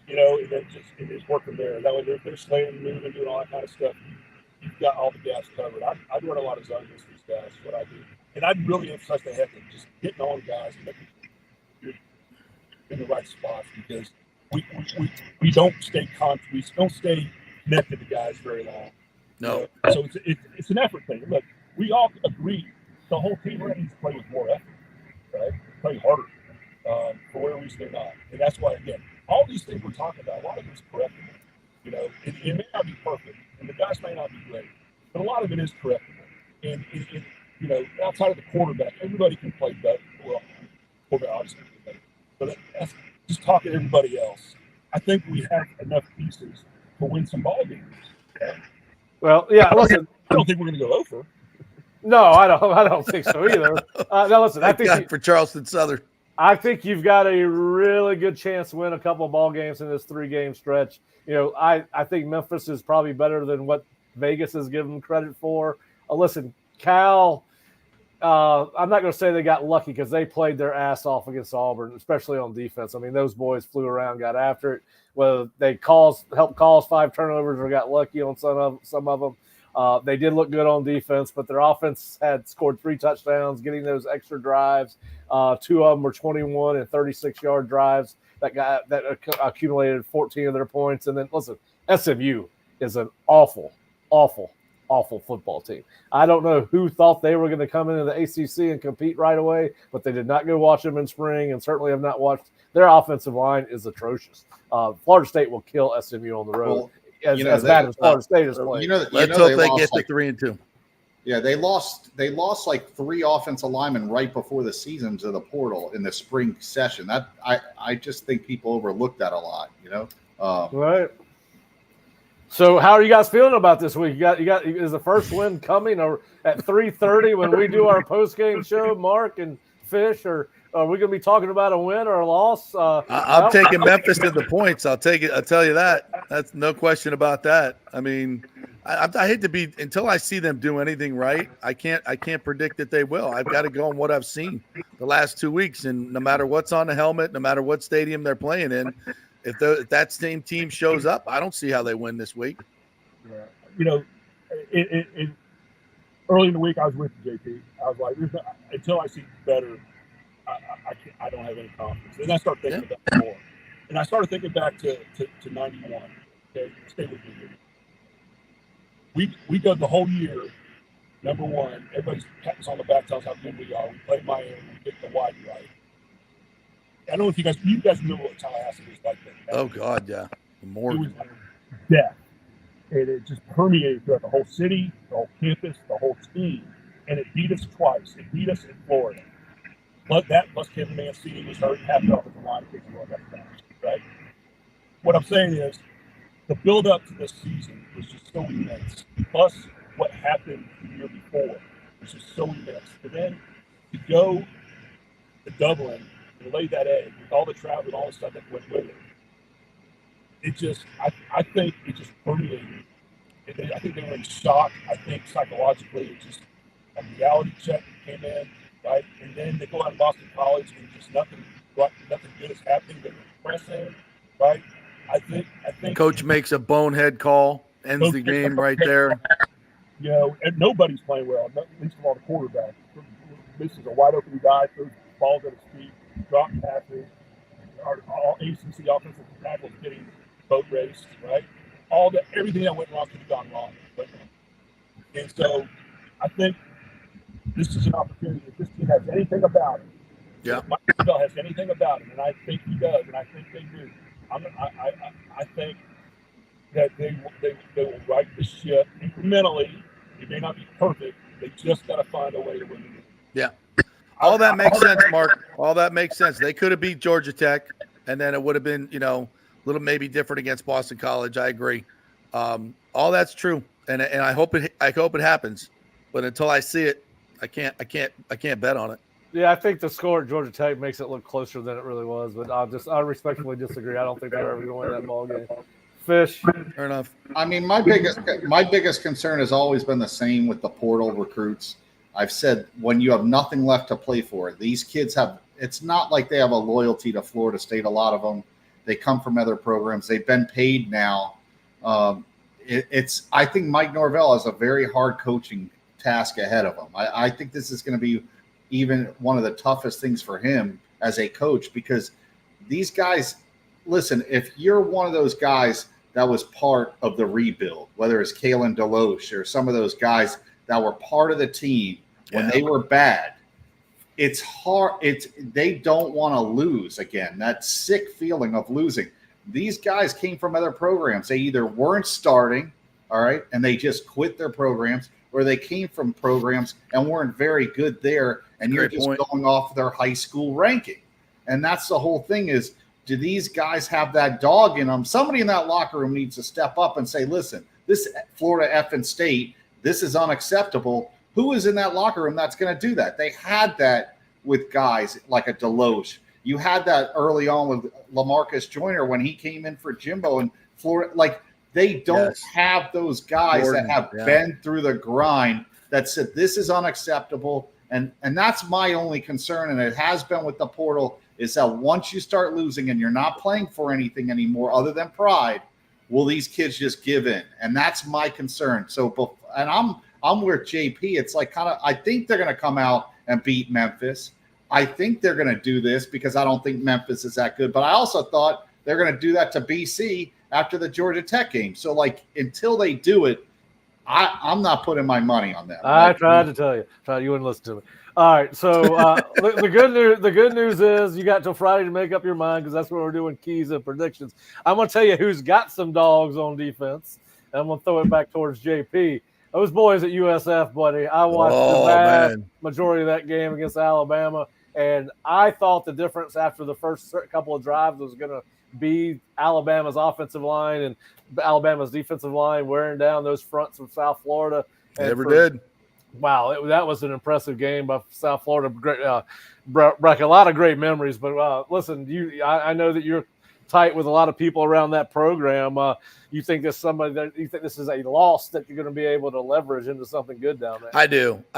and then just work from there. That way they're slaying, moving, doing all that kind of stuff. You've got all the gas covered. I'd run a lot of zone against these guys. Is what I do, and I'd really emphasize the heck of just getting on guys and making sure you're in the right spots because we don't stay connected to guys very long. No. So it's an effort thing. Look, we all agree the whole team needs to play with more effort, right? Play harder for whatever reason they're not. And that's why, again, all these things we're talking about, a lot of it's correctable. It may not be perfect, and the guys may not be great, but a lot of it is correctable. And, outside of the quarterback, everybody can play better. Well, quarterback obviously can play better. But that's just talking to everybody else. I think we have enough pieces to win some ball games. Well, yeah, listen. I don't think we're going to go over. No, I don't think so either. Now, listen, I think for Charleston Southern, I think you've got a really good chance to win a couple of ball games in this 3-game stretch. I think Memphis is probably better than what Vegas has given them credit for. Listen, Cal, I'm not going to say they got lucky because they played their ass off against Auburn, especially on defense. I mean, those boys flew around, got after it. Whether they helped cause 5 turnovers or got lucky on some of them. They did look good on defense, but their offense had scored 3 touchdowns, getting those extra drives. 2 of them were 21 and 36-yard drives that accumulated 14 of their points. And then, listen, SMU is an awful football team. I don't know who thought they were going to come into the ACC and compete right away, but they did not go watch them in spring and certainly have not watched. Their offensive line is atrocious. Florida State will kill SMU on the road. As bad as Florida State is playing. Let's hope they get to 3-2. Yeah, they lost like 3 offensive linemen right before the season to the portal in the spring session. That I just think people overlook that a lot. Right. So how are you guys feeling about this week? You got is the first win coming or at 3:30 when we do our post game show, Mark and Fish, or Are we going to be talking about a win or a loss? I'm taking Memphis to the points. I'll take it. I'll tell you that. That's no question about that. I mean, I hate to be until I see them do anything right. I can't predict that they will. I've got to go on what I've seen the last 2 weeks, and no matter what's on the helmet, no matter what stadium they're playing in, if that same team shows up, I don't see how they win this week. Yeah. You know, early in the week I was with JP. I was like, until I see better, I don't have any confidence. And I start thinking about it more. And I started thinking back to 91. Okay, stay with me here. We go the whole year, number one, everybody's patting us on the back, tells us how good we are. We play Myron, we get the wide right. I don't know if you guys remember what Tallahassee was like then. Oh, God, yeah. More. It was like death. And it just permeated throughout the whole city, the whole campus, the whole team. And it beat us twice. It beat us in Florida. But that plus Kevin Mancini was hurt half off at the line in case you want that match, right? What I'm saying is the build up to this season was just so immense. Plus what happened the year before was just so immense. And then to go to Dublin and lay that egg with all the travel and all the stuff that went with it. It just, I think it just permeated. I think they were in shock. I think psychologically it just, a reality check came in, right? And then they go out to Boston College and just nothing good is happening. They're pressing, right? I think Coach makes a bonehead call, ends the game right there. You know, and nobody's playing well, at least of all the quarterbacks. Misses a wide open guy, throws balls at his feet, drop passes. All ACC offensive tackles getting boat raced, right? Everything that went wrong could have gone wrong. And so I think this is an opportunity. If this team has anything about it, if Mike Norvell has anything about it, and I think he does, and I think they do, I think that they will right the ship incrementally. It may not be perfect. They just got to find a way to win it. Yeah. All that makes sense, Mark. All that makes sense. They could have beat Georgia Tech, and then it would have been, a little maybe different against Boston College. I agree. All that's true, and I hope it happens. But until I see it, I can't bet on it. Yeah, I think the score at Georgia Tech makes it look closer than it really was. But I respectfully disagree. I don't think they're ever going to win that ball game. Fish. Fair enough. I mean, my biggest concern has always been the same with the portal recruits. I've said when you have nothing left to play for, these kids it's not like they have a loyalty to Florida State. A lot of them, they come from other programs. They've been paid now. I think Mike Norvell has a very hard coaching task ahead of him. I think this is going to be even one of the toughest things for him as a coach, because these guys, listen, if you're one of those guys that was part of the rebuild, whether it's Kalen DeLoach or some of those guys that were part of the team when they were bad, it's hard. They don't want to lose again. That sick feeling of losing. These guys came from other programs. They either weren't starting, all right, and they just quit their programs, or they came from programs and weren't very good there, and you're just going off their high school ranking. And that's the whole thing is, do these guys have that dog in them? Somebody in that locker room needs to step up and say, listen, this Florida effing State, this is unacceptable. Who is in that locker room that's going to do that? They had that with guys like a Deloach. You had that early on with LaMarcus Joyner when he came in for Jimbo in Florida. Like, they don't have those guys that have been through the grind that said this is unacceptable. And that's my only concern, and it has been with the portal, is that once you start losing and you're not playing for anything anymore other than pride, will these kids just give in? And that's my concern. So, and I'm with JP. It's like I think they're going to come out and beat Memphis. I think they're going to do this because I don't think Memphis is that good. But I also thought they're going to do that to BC after the Georgia Tech game. So, until they do it, I'm not putting my money on that. I tried to tell you. You wouldn't listen to me. All right. So the good news is you got till Friday to make up your mind, because that's what we're doing, keys and predictions. I'm going to tell you who's got some dogs on defense. And I'm going to throw it back towards JP. Those boys at USF, buddy. I watched the vast majority of that game against Alabama, and I thought the difference after the first couple of drives was going to be Alabama's offensive line and Alabama's defensive line wearing down those fronts from South Florida. And Never did. Wow, that was an impressive game by South Florida. Great, Breck, a lot of great memories. But listen, I know that you're tight with a lot of people around that program. You think this is a loss that you're going to be able to leverage into something good down there? I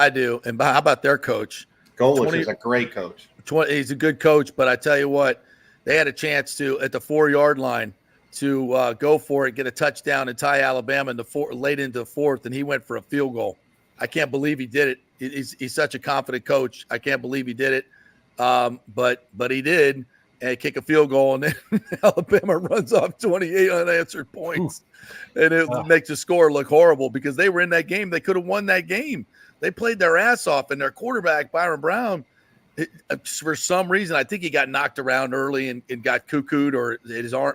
do. And how about their coach? Golich is a great coach. He's a good coach, but I tell you what, they had a chance to at the 4-yard line to go for it, get a touchdown, and tie Alabama late into the fourth, and he went for a field goal. I can't believe he did it. He's such a confident coach. I can't believe he did it, but he did, and kick a field goal, and then Alabama runs off 28 unanswered points, and it makes the score look horrible because they were in that game. They could have won that game. They played their ass off, and their quarterback, Byron Brown, for some reason, I think he got knocked around early and got cuckooed or his arm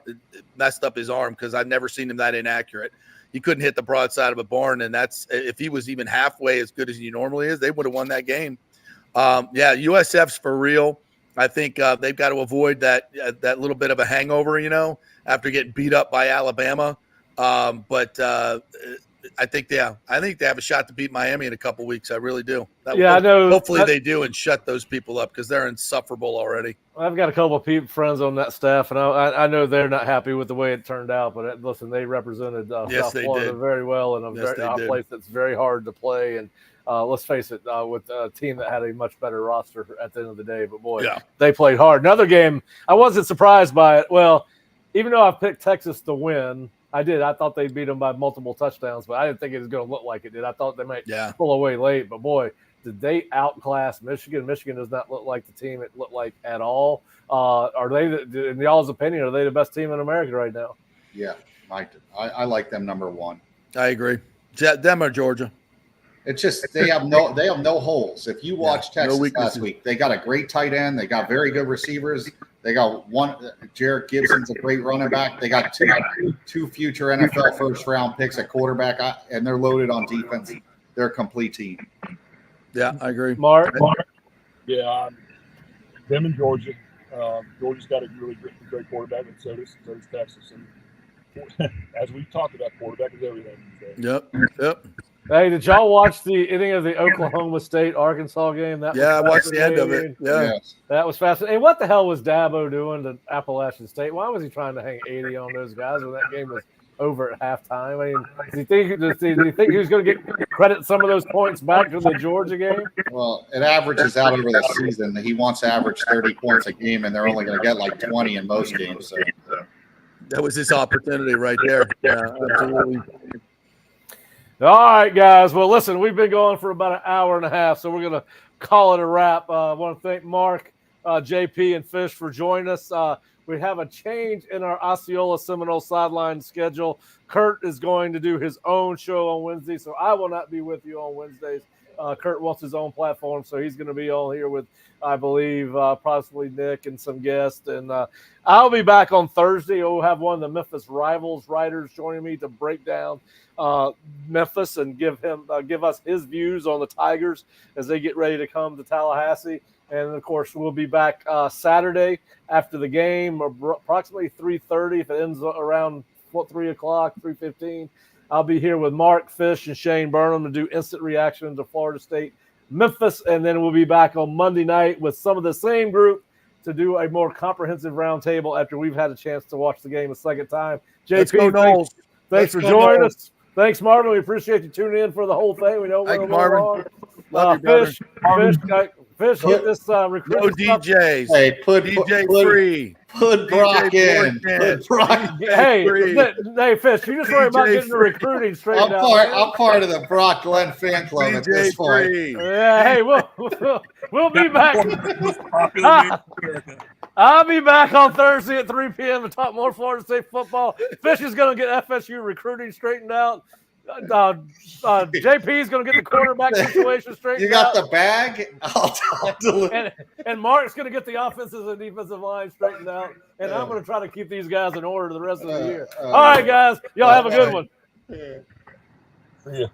messed up his arm because I've never seen him that inaccurate. He couldn't hit the broadside of a barn, and that's if he was even halfway as good as he normally is, they would have won that game. USF's for real. I think they've got to avoid that little bit of a hangover, after getting beat up by Alabama. But I think they have a shot to beat Miami in a couple weeks. I really do. I know. Hopefully they do and shut those people up because they're insufferable already. I've got a couple of friends on that staff, and I know they're not happy with the way it turned out. But listen, they represented South Florida very well in a place that's very hard to play. And let's face it, with a team that had a much better roster at the end of the day. But boy, they played hard. Another game, I wasn't surprised by it. Well, even though I picked Texas to win, I did. I thought they'd beat them by multiple touchdowns, but I didn't think it was going to look like it did. I thought they might pull away late, but boy, did they outclass Michigan? Michigan does not look like the team it looked like at all. Are they, in y'all's opinion, are they the best team in America right now? Yeah, I like them number one. I agree. Them or Georgia? It's just they have no holes. If you watch Texas last week, they got a great tight end. They got very good receivers. They got one. Jarrett Gibson's a great running back. They got two future NFL first-round picks at quarterback, and they're loaded on defense. They're a complete team. Yeah, I agree. Mark? Yeah, them in Georgia. Georgia's got a really great quarterback, and so does Texas. And as we've talked about, quarterback is everything these days. Yep. Hey, did y'all watch any of the Oklahoma State-Arkansas game? I watched the end of it. Yeah. That was fascinating. Hey, what the hell was Dabo doing to Appalachian State? Why was he trying to hang 80 on those guys when that game was over at halftime? I mean, do you think he was going to get credit some of those points back to the Georgia game? Well, it averages out over the season. He wants to average 30 points a game, and they're only going to get like 20 in most games. So. That was his opportunity right there. Yeah, absolutely. All right, guys. Well, listen, we've been going for about an hour and a half, so we're going to call it a wrap. I want to thank Mark, JP, and Fish for joining us. We have a change in our Osceola Seminole Sidelines schedule. Kurt is going to do his own show on Wednesday, so I will not be with you on Wednesdays. Kurt wants his own platform, so he's going to be on here with, I believe, possibly Nick and some guests. And I'll be back on Thursday. We'll have one of the Memphis Rivals writers joining me to break down Memphis and give us his views on the Tigers as they get ready to come to Tallahassee. And, of course, we'll be back Saturday after the game, approximately 3:30. If it ends around 3 o'clock, 3:15. I'll be here with Mark, Fish, and Shane Burnham to do instant reaction to Florida State, Memphis. And then we'll be back on Monday night with some of the same group to do a more comprehensive roundtable after we've had a chance to watch the game a second time. JP, thanks for joining us. Thanks, Marvin. We appreciate you tuning in for the whole thing. We know we're going on. Fish, get this recruiting. No DJs. Hey, put free. Put Brock in. Put Brock. Hey, Fish, you just worry about getting the recruiting straightened out. I'm part of the Brock Glenn fan club at this point. Yeah, hey, we'll be back. I'll be back on Thursday at 3 p.m. to talk more Florida State football. Fish is going to get FSU recruiting straightened out. JP is going to get the quarterback situation straightened out. You got the bag? I'll talk to and Mark's going to get the offensive and defensive line straightened out. And I'm going to try to keep these guys in order the rest of the year. All right, guys. Y'all have a good one. Yeah.